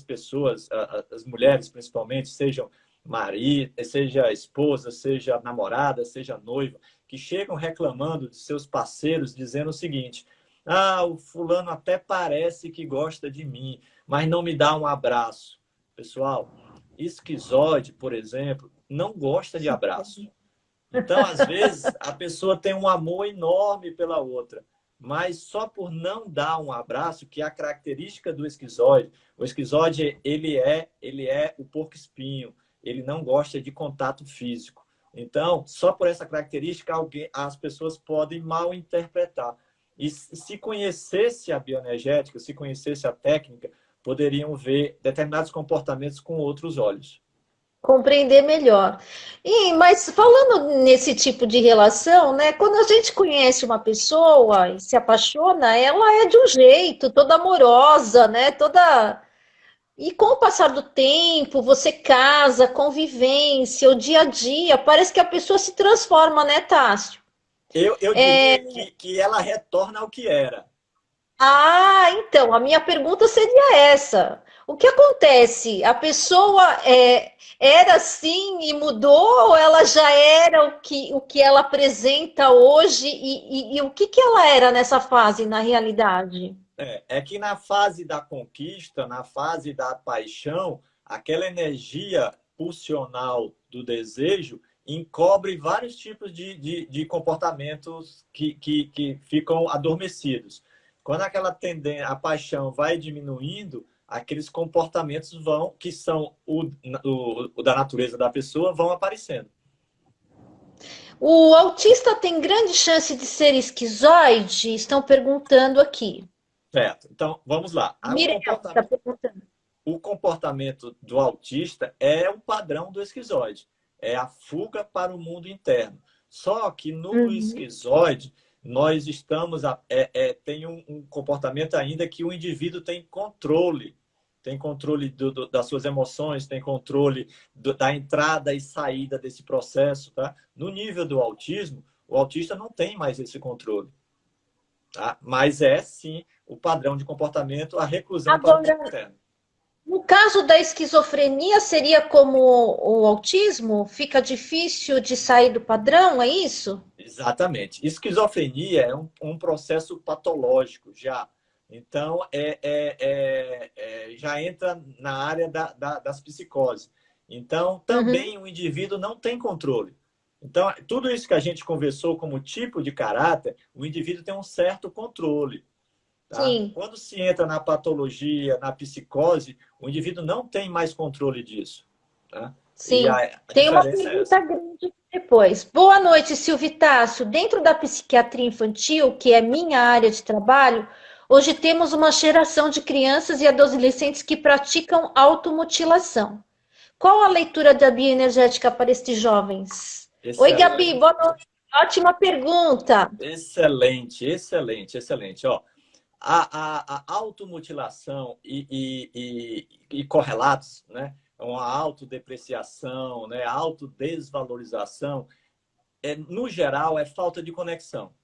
pessoas, as mulheres principalmente, sejam marido, seja esposa, seja namorada, seja noiva, que chegam reclamando de seus parceiros, dizendo o seguinte: ah, o fulano até parece que gosta de mim, mas não me dá um abraço. Pessoal, esquizoide, por exemplo, não gosta de abraço. Então, às vezes, a pessoa tem um amor enorme pela outra, mas só por não dar um abraço, que é a característica do esquizoide. O esquizoide, ele é o porco-espinho, ele não gosta de contato físico. Então, só por essa característica, as pessoas podem mal interpretar. E se conhecesse a bioenergética, se conhecesse a técnica, poderiam ver determinados comportamentos com outros olhos. Compreender melhor. Mas falando nesse tipo de relação, né? Quando a gente conhece uma pessoa e se apaixona, ela é de um jeito, toda amorosa, né? Toda. E com o passar do tempo, você casa, convivência, o dia a dia, parece que a pessoa se transforma, né, Tássio? Eu diria que ela retorna ao que era. Então, a minha pergunta seria essa. O que acontece? A pessoa era assim e mudou, ou ela já era o que ela apresenta hoje e o que ela era nessa fase, na realidade? É que na fase da conquista, na fase da paixão, aquela energia pulsional do desejo encobre vários tipos de comportamentos que ficam adormecidos. Quando aquela tendência, a paixão vai diminuindo, aqueles comportamentos que são o da natureza da pessoa, vão aparecendo. O autista tem grande chance de ser esquizoide? Estão perguntando aqui. Certo. Então, vamos lá. Mirella está perguntando. O comportamento do autista é o padrão do esquizoide. É a fuga para o mundo interno. Só que no esquizoide, nós estamos... tem um comportamento ainda que o indivíduo tem controle. Tem controle das suas emoções, tem controle da entrada e saída desse processo. Tá? No nível do autismo, o autista não tem mais esse controle. Tá? Mas sim, o padrão de comportamento, a reclusão para o mundo interno. No caso da esquizofrenia, seria como o autismo? Fica difícil de sair do padrão, é isso? Exatamente. Esquizofrenia é um processo patológico já. Então, já entra na área das psicoses. Então, também o indivíduo não tem controle. Então, tudo isso que a gente conversou como tipo de caráter, o indivíduo tem um certo controle. Tá? Sim. Quando se entra na patologia, na psicose, o indivíduo não tem mais controle disso. Tá? Sim. Tem uma pergunta grande depois. Boa noite, Silvitácio. Dentro da psiquiatria infantil, que é minha área de trabalho, hoje temos uma geração de crianças e adolescentes que praticam automutilação. Qual a leitura da bioenergética para estes jovens? Excelente. Oi, Gabi, boa noite. Ótima pergunta. Excelente, excelente, excelente. Ó, a automutilação e correlatos, né? Uma autodepreciação, né? Autodesvalorização, no geral, é falta de conexão.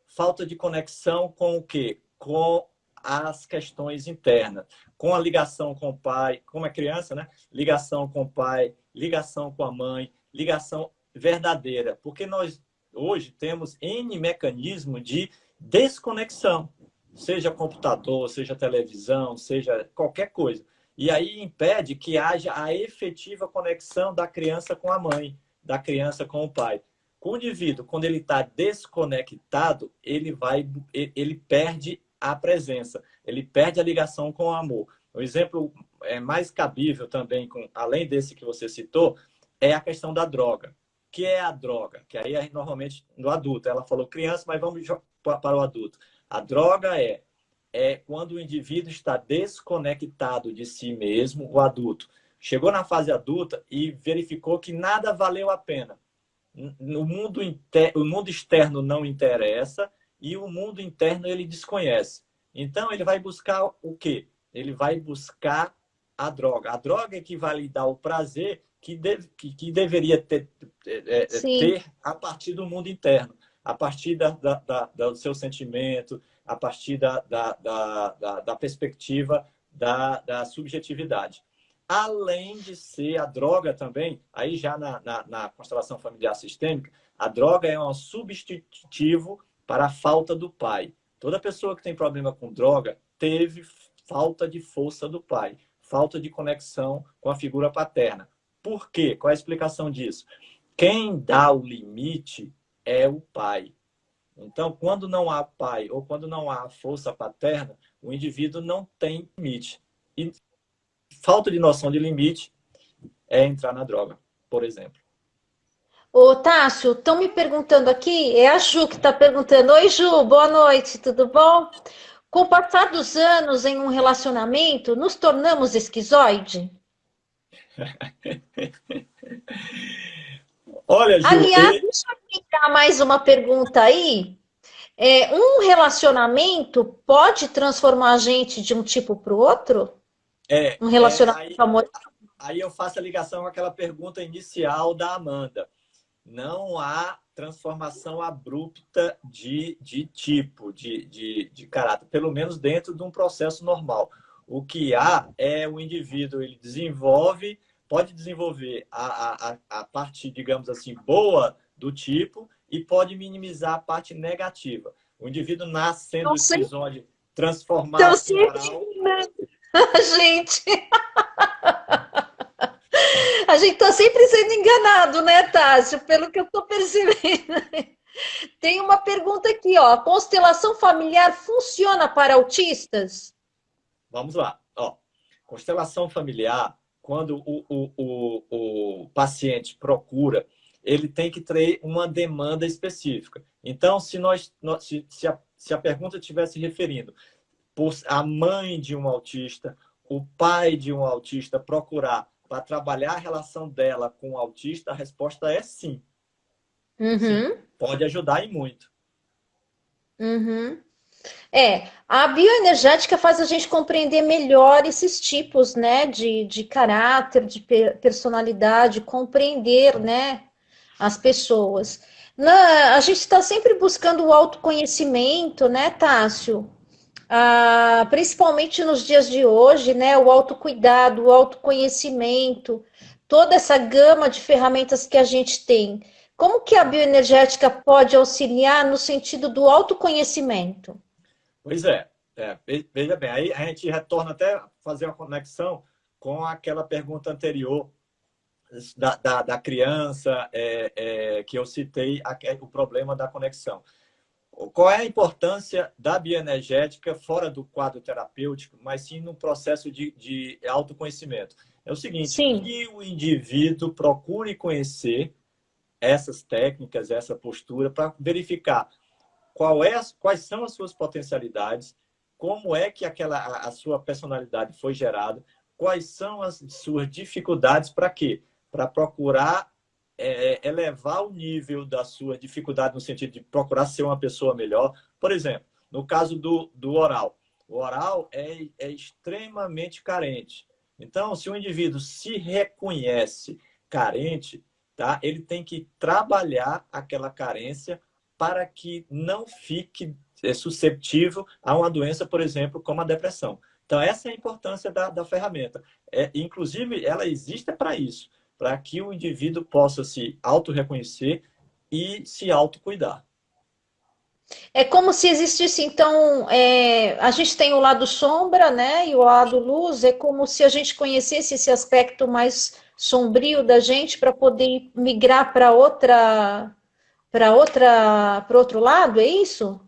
Falta de conexão com o quê? Com as questões internas, com a ligação com o pai, como é criança, né? Ligação com o pai, ligação com a mãe, ligação verdadeira, porque nós hoje temos N mecanismo de desconexão, seja computador, seja televisão, seja qualquer coisa. E aí impede que haja a efetiva conexão da criança com a mãe, da criança com o pai. O indivíduo, quando ele está desconectado, ele perde a presença, ele perde a ligação com o amor. O exemplo mais cabível também, além desse que você citou, é a questão da droga. O que é a droga? Que aí, normalmente, no adulto. Ela falou criança, mas vamos para o adulto. A droga é quando o indivíduo está desconectado de si mesmo, o adulto. Chegou na fase adulta e verificou que nada valeu a pena. O mundo externo não interessa e o mundo interno ele desconhece. Então, ele vai buscar o quê? Ele vai buscar a droga. A droga é que vai lhe dar o prazer que deveria ter a partir do mundo interno, a partir do seu sentimento, a partir da perspectiva da subjetividade. Além de ser a droga também, aí já na constelação familiar sistêmica, a droga é um substitutivo para a falta do pai. Toda pessoa que tem problema com droga teve falta de força do pai, falta de conexão com a figura paterna. Por quê? Qual é a explicação disso? Quem dá o limite é o pai. Então, quando não há pai ou quando não há força paterna, o indivíduo não tem limite. E falta de noção de limite é entrar na droga, por exemplo. Ô, Tássio, estão me perguntando aqui, é a Ju que está perguntando. Oi, Ju, boa noite, tudo bom? Com o passar dos anos em um relacionamento, nos tornamos esquizoide? Olha, Ju, aliás, deixa eu explicar mais uma pergunta aí. Um relacionamento pode transformar a gente de um tipo para o outro? Um relacionamento amoroso? Aí eu faço a ligação com aquela pergunta inicial da Amanda. Não há transformação abrupta de tipo, de caráter, pelo menos dentro de um processo normal. O que há é o indivíduo, ele pode desenvolver a parte, digamos assim, boa do tipo e pode minimizar a parte negativa. O indivíduo nasce sendo esquizoide, transformado em moral. Gente... A gente está sempre sendo enganado, né, Tássio? Pelo que eu estou percebendo. Tem uma pergunta aqui, ó. A constelação familiar funciona para autistas? Vamos lá. Constelação familiar, quando o paciente procura, ele tem que ter uma demanda específica. Então, se a pergunta estiver se referindo por a mãe de um autista, o pai de um autista procurar para trabalhar a relação dela com o autista, a resposta é sim. Uhum. Sim, pode ajudar e muito. Uhum. A bioenergética faz a gente compreender melhor esses tipos, né, de caráter, de personalidade, compreender, né, as pessoas. A gente está sempre buscando o autoconhecimento, né, Tássio? Principalmente nos dias de hoje, né, o autocuidado, o autoconhecimento, toda essa gama de ferramentas que a gente tem. Como que a bioenergética pode auxiliar no sentido do autoconhecimento? Pois é. Veja bem, aí a gente retorna até a fazer uma conexão com aquela pergunta anterior da criança que eu citei, o problema da conexão. Qual é a importância da bioenergética fora do quadro terapêutico, mas sim no processo de autoconhecimento? É o seguinte, sim, que o indivíduo procure conhecer essas técnicas, essa postura, para verificar quais são as suas potencialidades, como é que a sua personalidade foi gerada, quais são as suas dificuldades, para quê? Para procurar elevar o nível da sua dificuldade no sentido de procurar ser uma pessoa melhor. Por exemplo, no caso do oral. O oral é extremamente carente. Então, se o indivíduo se reconhece carente, tá? Ele tem que trabalhar aquela carência para que não fique susceptível a uma doença, por exemplo, como a depressão. Então, essa é a importância da ferramenta. Inclusive, ela existe para isso, para que o indivíduo possa se auto-reconhecer e se auto-cuidar. É como se existisse, então, a gente tem o lado sombra, né, e o lado luz, é como se a gente conhecesse esse aspecto mais sombrio da gente para poder migrar para para outro lado, é isso?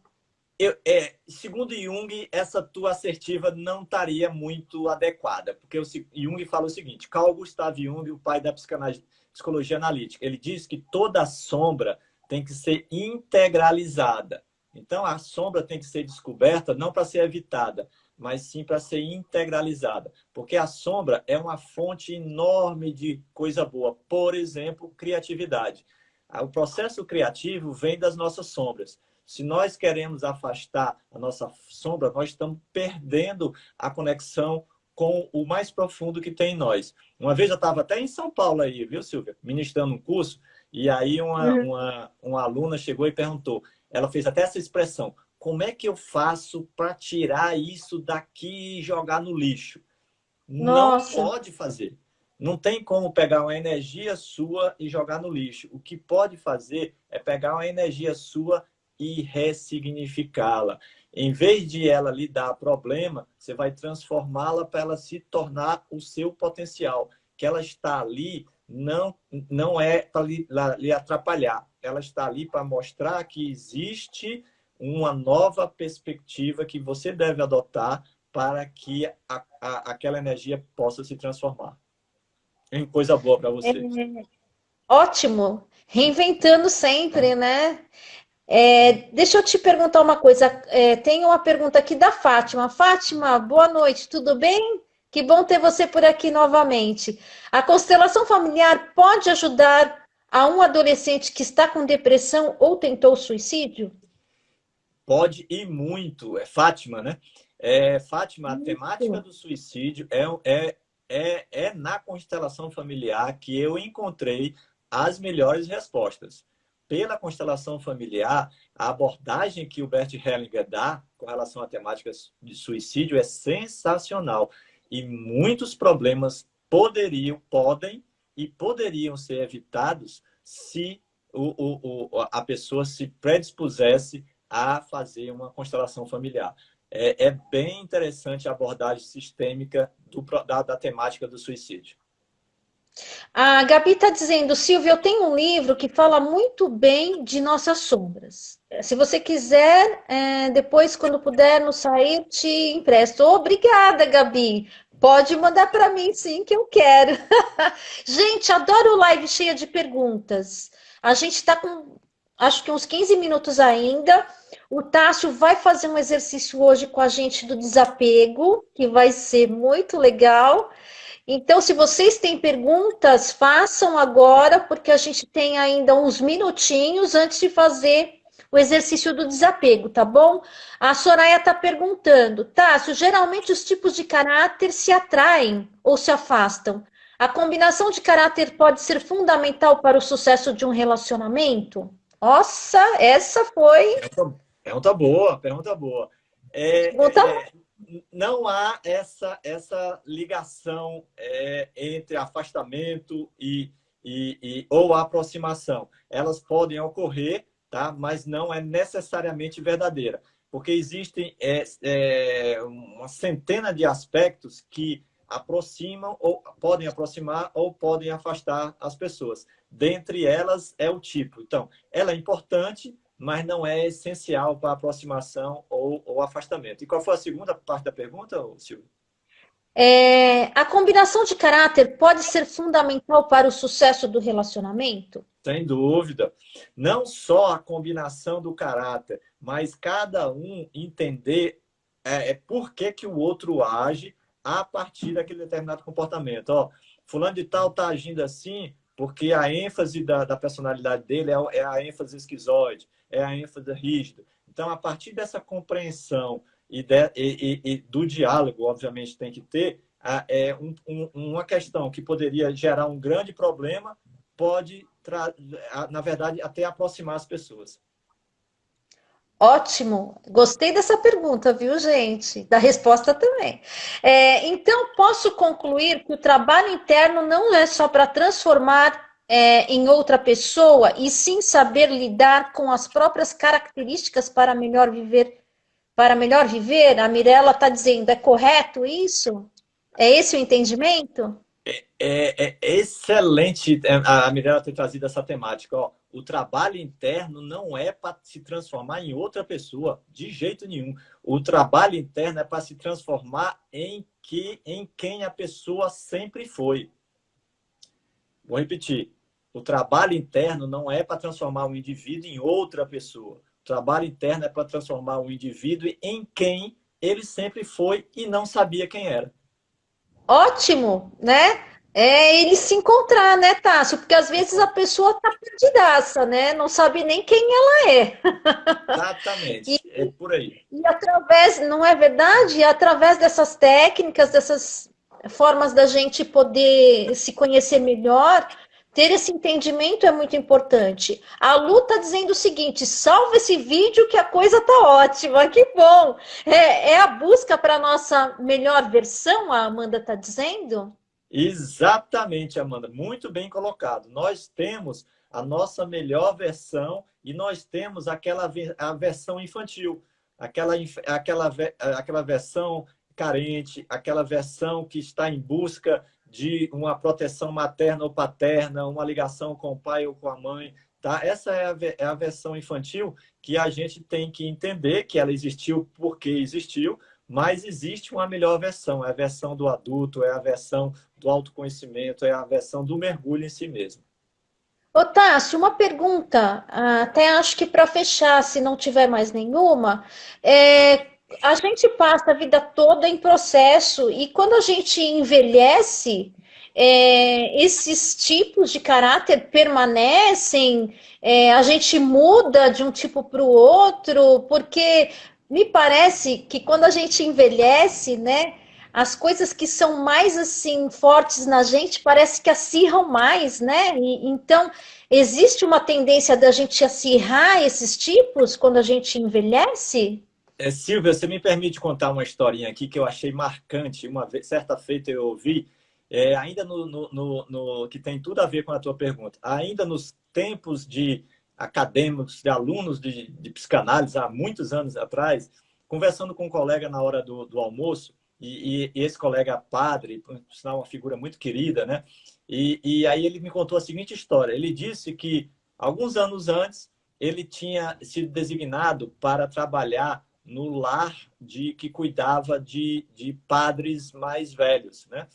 Segundo Jung, essa tua assertiva não estaria muito adequada, porque Jung fala o seguinte: Carl Gustav Jung, o pai da psicologia analítica, ele diz que toda sombra tem que ser integralizada. Então, a sombra tem que ser descoberta não para ser evitada, mas sim para ser integralizada, porque a sombra é uma fonte enorme de coisa boa, por exemplo, criatividade. O processo criativo vem das nossas sombras. Se nós queremos afastar a nossa sombra, nós estamos perdendo a conexão com o mais profundo que tem em nós. Uma vez eu estava até em São Paulo aí, viu, Silvia? Ministrando um curso, e aí uma aluna chegou e perguntou, ela fez até essa expressão: como é que eu faço para tirar isso daqui e jogar no lixo? Nossa. Não pode fazer. Não tem como pegar uma energia sua e jogar no lixo. O que pode fazer é pegar uma energia sua e ressignificá-la. Em vez de ela lhe dar problema, você vai transformá-la para ela se tornar o seu potencial. Que ela está ali não é para lhe atrapalhar. Ela está ali para mostrar que existe uma nova perspectiva que você deve adotar para que aquela energia possa se transformar em coisa boa para você. Ótimo. Reinventando sempre, né? Deixa eu te perguntar uma coisa. Tem uma pergunta aqui da Fátima. Fátima, boa noite, tudo bem? Que bom ter você por aqui novamente. A constelação familiar pode ajudar a um adolescente que está com depressão ou tentou suicídio? Pode e muito. É Fátima, né? Fátima, a temática do suicídio é na constelação familiar que eu encontrei as melhores respostas. Pela constelação familiar, a abordagem que o Bert Hellinger dá com relação à temática de suicídio é sensacional. E muitos problemas podem ser evitados se a pessoa se predispusesse a fazer uma constelação familiar. É bem interessante a abordagem sistêmica da temática do suicídio. A Gabi está dizendo, Silvia, eu tenho um livro que fala muito bem de nossas sombras. Se você quiser, depois, quando puder nos sair, te empresto. Obrigada, Gabi. Pode mandar para mim, sim, que eu quero. Gente, adoro live cheia de perguntas. A gente está com, acho que uns 15 minutos ainda. O Tássio vai fazer um exercício hoje com a gente do desapego, que vai ser muito legal. Então, se vocês têm perguntas, façam agora, porque a gente tem ainda uns minutinhos antes de fazer o exercício do desapego, tá bom? A Soraya está perguntando, Tássio, geralmente os tipos de caráter se atraem ou se afastam? A combinação de caráter pode ser fundamental para o sucesso de um relacionamento? Nossa, essa foi... Pergunta boa. Não há essa ligação entre afastamento ou aproximação. Elas podem ocorrer, tá? Mas não é necessariamente verdadeira, porque existem uma centena de aspectos que aproximam, ou podem aproximar ou podem afastar as pessoas. Dentre elas é o tipo. Então, ela é importante, mas não é essencial para aproximação ou afastamento. E qual foi a segunda parte da pergunta, Silvia? A combinação de caráter pode ser fundamental para o sucesso do relacionamento? Sem dúvida. Não só a combinação do caráter, mas cada um entender por que o outro age a partir daquele determinado comportamento. Fulano de tal está agindo assim porque a ênfase da personalidade dele é a ênfase esquizoide, é a ênfase rígida. Então, a partir dessa compreensão e do diálogo, obviamente, tem que ter uma questão que poderia gerar um grande problema, pode, na verdade, até aproximar as pessoas. Ótimo, gostei dessa pergunta, viu, gente? Da resposta também. Então, posso concluir que o trabalho interno não é só para transformar em outra pessoa, e sim saber lidar com as próprias características para melhor viver. A Mirella está dizendo, é correto isso? É esse o entendimento? É excelente a Mirella ter trazido essa temática. o trabalho interno não é para se transformar em outra pessoa, de jeito nenhum. O trabalho interno é para se transformar em quem a pessoa sempre foi. Vou repetir. O trabalho interno não é para transformar um indivíduo em outra pessoa. O trabalho interno é para transformar um indivíduo em quem ele sempre foi e não sabia quem era. Ótimo, né? É ele se encontrar, né, Tássio? Porque às vezes a pessoa tá perdidaça, né? Não sabe nem quem ela é. Exatamente, é por aí. E através, não é verdade? E através dessas técnicas, dessas formas da gente poder se conhecer melhor, ter esse entendimento é muito importante. A Lu tá dizendo o seguinte: salva esse vídeo que a coisa tá ótima, que bom. É a busca para a nossa melhor versão, a Amanda tá dizendo? Exatamente, Amanda, muito bem colocado. Nós temos a nossa melhor versão e nós temos a versão infantil, aquela versão carente, aquela versão que está em busca de uma proteção materna ou paterna, uma ligação com o pai ou com a mãe. Tá? Essa é a versão infantil que a gente tem que entender que ela existiu porque existiu, mas existe uma melhor versão, é a versão do adulto, é a versão do autoconhecimento, é a versão do mergulho em si mesmo. Ô, Tássio, uma pergunta, até acho que para fechar, se não tiver mais nenhuma, a gente passa a vida toda em processo e quando a gente envelhece, esses tipos de caráter permanecem, a gente muda de um tipo para o outro, porque me parece que quando a gente envelhece, né, as coisas que são mais assim fortes na gente parece que acirram mais, né? Então existe uma tendência da gente acirrar esses tipos quando a gente envelhece? Silvia, você me permite contar uma historinha aqui que eu achei marcante. Certa feita eu ouvi, ainda que tem tudo a ver com a tua pergunta, ainda nos tempos de acadêmicos, de alunos de psicanálise, há muitos anos atrás, conversando com um colega na hora do almoço, e esse colega padre, por sinal uma figura muito querida, né? E aí ele me contou a seguinte história. Ele disse que alguns anos antes ele tinha sido designado para trabalhar no lar que cuidava de padres mais velhos, né?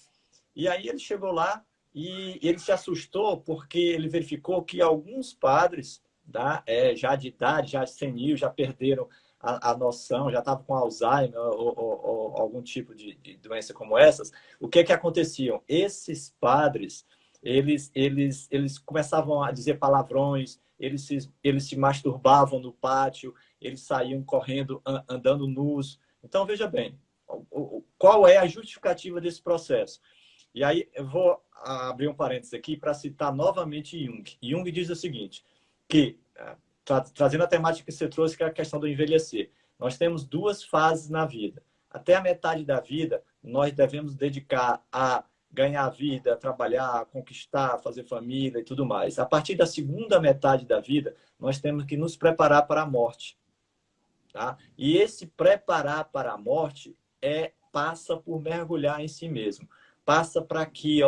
E aí ele chegou lá e ele se assustou porque ele verificou que alguns padres, tá, já de idade, já senil, já perderam a noção, já estavam com Alzheimer ou algum tipo de doença como essas. O que aconteciam? Esses padres, eles começavam a dizer palavrões, eles se masturbavam no pátio, eles saíam correndo, andando nus. Então, veja bem, qual é a justificativa desse processo? E aí eu vou abrir um parênteses aqui para citar novamente Jung. Jung diz o seguinte, que, trazendo a temática que você trouxe, que é a questão do envelhecer, nós temos duas fases na vida. Até a metade da vida, nós devemos dedicar a ganhar vida, trabalhar, conquistar, fazer família e tudo mais. A partir da segunda metade da vida, nós temos que nos preparar para a morte. Tá? E esse preparar para a morte passa por mergulhar em si mesmo. Passa para aqui,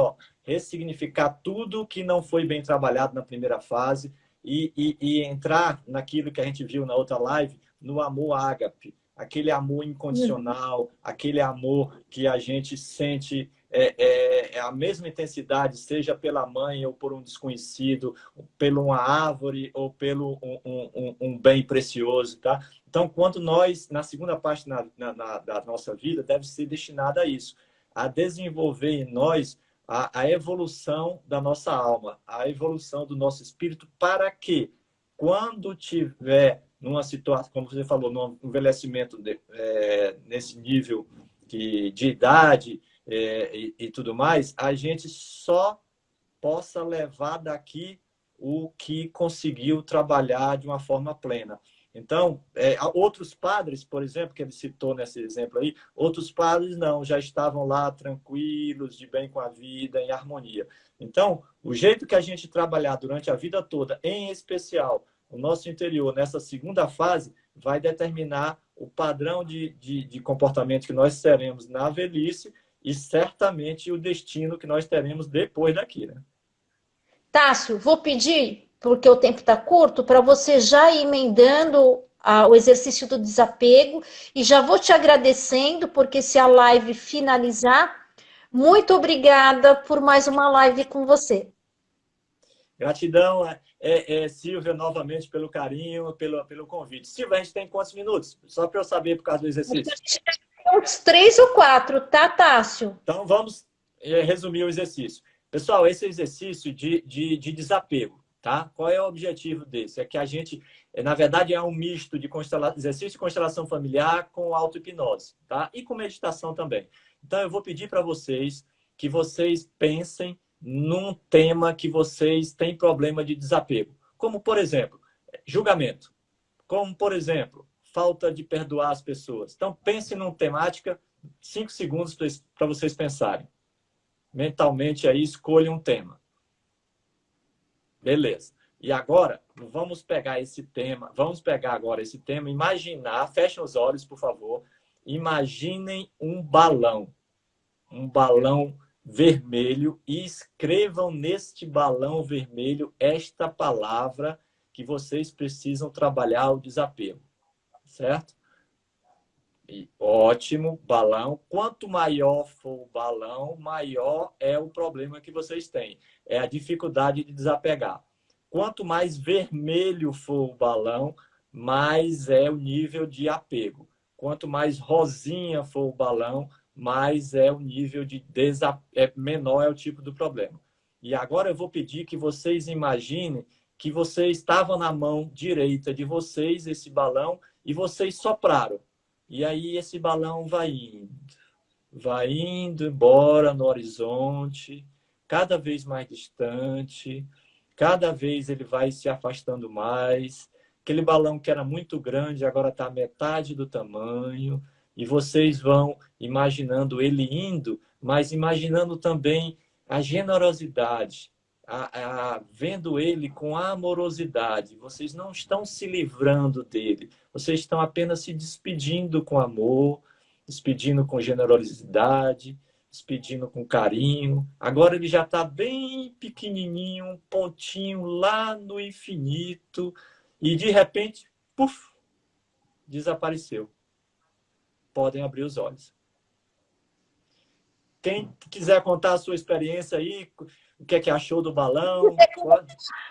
ressignificar tudo que não foi bem trabalhado na primeira fase e entrar naquilo que a gente viu na outra live, no amor ágape, aquele amor incondicional, aquele amor que a gente sente a mesma intensidade, seja pela mãe ou por um desconhecido, pela uma árvore ou pelo um bem precioso, tá? Então, quando nós, na segunda parte da nossa vida, deve ser destinada a isso, a desenvolver em nós a evolução da nossa alma, a evolução do nosso espírito, para que, quando tiver numa situação, como você falou, num envelhecimento nesse nível de idade e tudo mais, a gente só possa levar daqui o que conseguiu trabalhar de uma forma plena. Então, outros padres, por exemplo, que ele citou nesse exemplo aí, outros padres não, já estavam lá tranquilos, de bem com a vida, em harmonia. Então, o jeito que a gente trabalhar durante a vida toda, em especial o nosso interior, nessa segunda fase, vai determinar o padrão de comportamento que nós teremos na velhice e certamente o destino que nós teremos depois daqui, né? Tássio, vou pedir porque o tempo está curto, para você já ir emendando o exercício do desapego. E já vou te agradecendo, porque se a live finalizar, muito obrigada por mais uma live com você. Gratidão, Silvia, novamente pelo carinho, pelo convite. Silvia, a gente tem quantos minutos? Só para eu saber por causa do exercício. Uns 3 ou 4, tá, Tássio? Então, vamos resumir o exercício. Pessoal, esse exercício de desapego, tá? Qual é o objetivo desse? É que a gente, na verdade, é um misto de exercício de constelação familiar com auto-hipnose, tá? E com meditação também. Então, eu vou pedir para vocês que vocês pensem num tema que vocês têm problema de desapego. Como, por exemplo, julgamento. Como, por exemplo, falta de perdoar as pessoas. Então, pense numa temática, 5 segundos para vocês pensarem. Mentalmente, aí, escolha um tema. Beleza. E agora, vamos pegar agora esse tema, imaginar, fechem os olhos, por favor, imaginem um balão vermelho e escrevam neste balão vermelho esta palavra que vocês precisam trabalhar o desapego, certo? E, ótimo, balão. Quanto maior for o balão, maior é o problema que vocês têm. É a dificuldade de desapegar. Quanto mais vermelho for o balão, mais é o nível de apego. Quanto mais rosinha for o balão, mais é o nível de menor é o tipo do problema. E agora eu vou pedir que vocês imaginem que vocês estavam na mão direita de vocês, esse balão, e vocês sopraram. E aí esse balão vai indo embora no horizonte, cada vez mais distante, cada vez ele vai se afastando mais. Aquele balão que era muito grande agora está metade do tamanho, e vocês vão imaginando ele indo, mas imaginando também a generosidade, vendo ele com amorosidade. Vocês não estão se livrando dele, vocês estão apenas se despedindo com amor, despedindo com generosidade, despedindo com carinho. Agora ele já está bem pequenininho, um pontinho lá no infinito, e de repente, puf, desapareceu. Podem abrir os olhos. Quem quiser contar a sua experiência aí, o que é que achou do balão?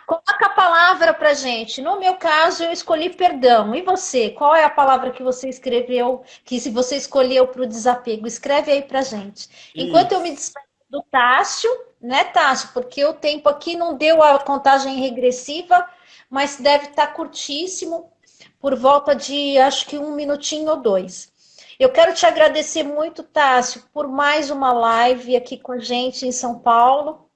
Coloca a palavra pra gente. No meu caso, eu escolhi perdão. E você? Qual é a palavra que você escreveu, que se você escolheu para o desapego? Escreve aí pra gente. Enquanto eu me despeço do Tássio, né, Tássio? Porque o tempo aqui não deu a contagem regressiva, mas deve estar curtíssimo, por volta de, acho que 1 minutinho ou 2. Eu quero te agradecer muito, Tássio, por mais uma live aqui com a gente em São Paulo.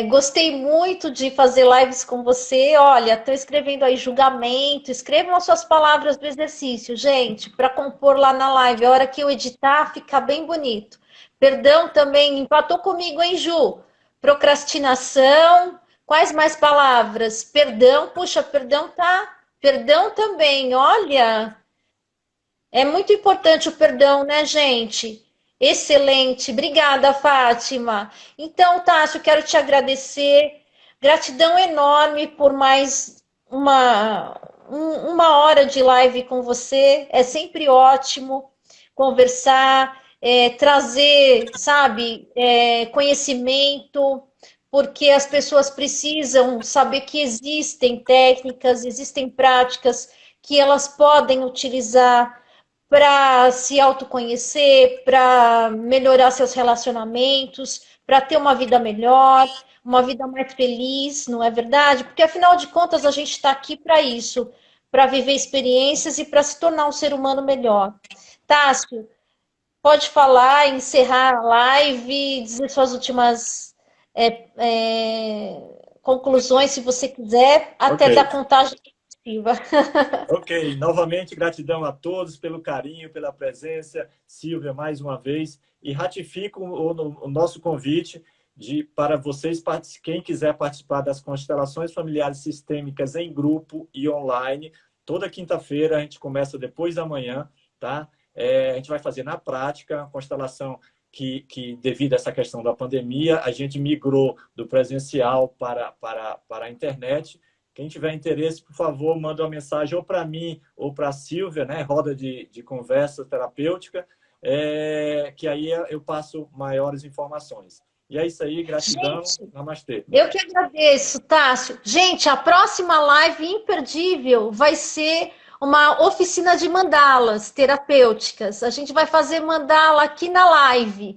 Gostei muito de fazer lives com você. Olha, estou escrevendo aí julgamento. Escrevam as suas palavras do exercício, gente, para compor lá na live. A hora que eu editar, fica bem bonito. Perdão também, empatou comigo, hein, Ju? Procrastinação. Quais mais palavras? Perdão, puxa, perdão tá. Perdão também, olha. É muito importante o perdão, né, gente? Excelente. Obrigada, Fátima. Então, Tássio, quero te agradecer. Gratidão enorme por mais uma hora de live com você. É sempre ótimo conversar, trazer, sabe, conhecimento, porque as pessoas precisam saber que existem técnicas, existem práticas que elas podem utilizar para se autoconhecer, para melhorar seus relacionamentos, para ter uma vida melhor, uma vida mais feliz, não é verdade? Porque, afinal de contas, a gente está aqui para isso, para viver experiências e para se tornar um ser humano melhor. Tássio, pode falar, encerrar a live, dizer suas últimas conclusões, se você quiser, até da contagem. Ok, novamente gratidão a todos pelo carinho, pela presença, Silvia, mais uma vez, e ratifico o nosso convite para vocês, quem quiser participar das constelações familiares sistêmicas em grupo e online, toda quinta-feira, a gente começa depois da manhã, tá? A gente vai fazer na prática a constelação que devido a essa questão da pandemia, a gente migrou do presencial para a internet. Quem tiver interesse, por favor, manda uma mensagem ou para mim ou para a Silvia, né? Roda de conversa terapêutica, que aí eu passo maiores informações. E é isso aí, gratidão, Gente, namastê. eu que agradeço, Tássio. Gente, a próxima live imperdível vai ser uma oficina de mandalas terapêuticas. A gente vai fazer mandala aqui na live,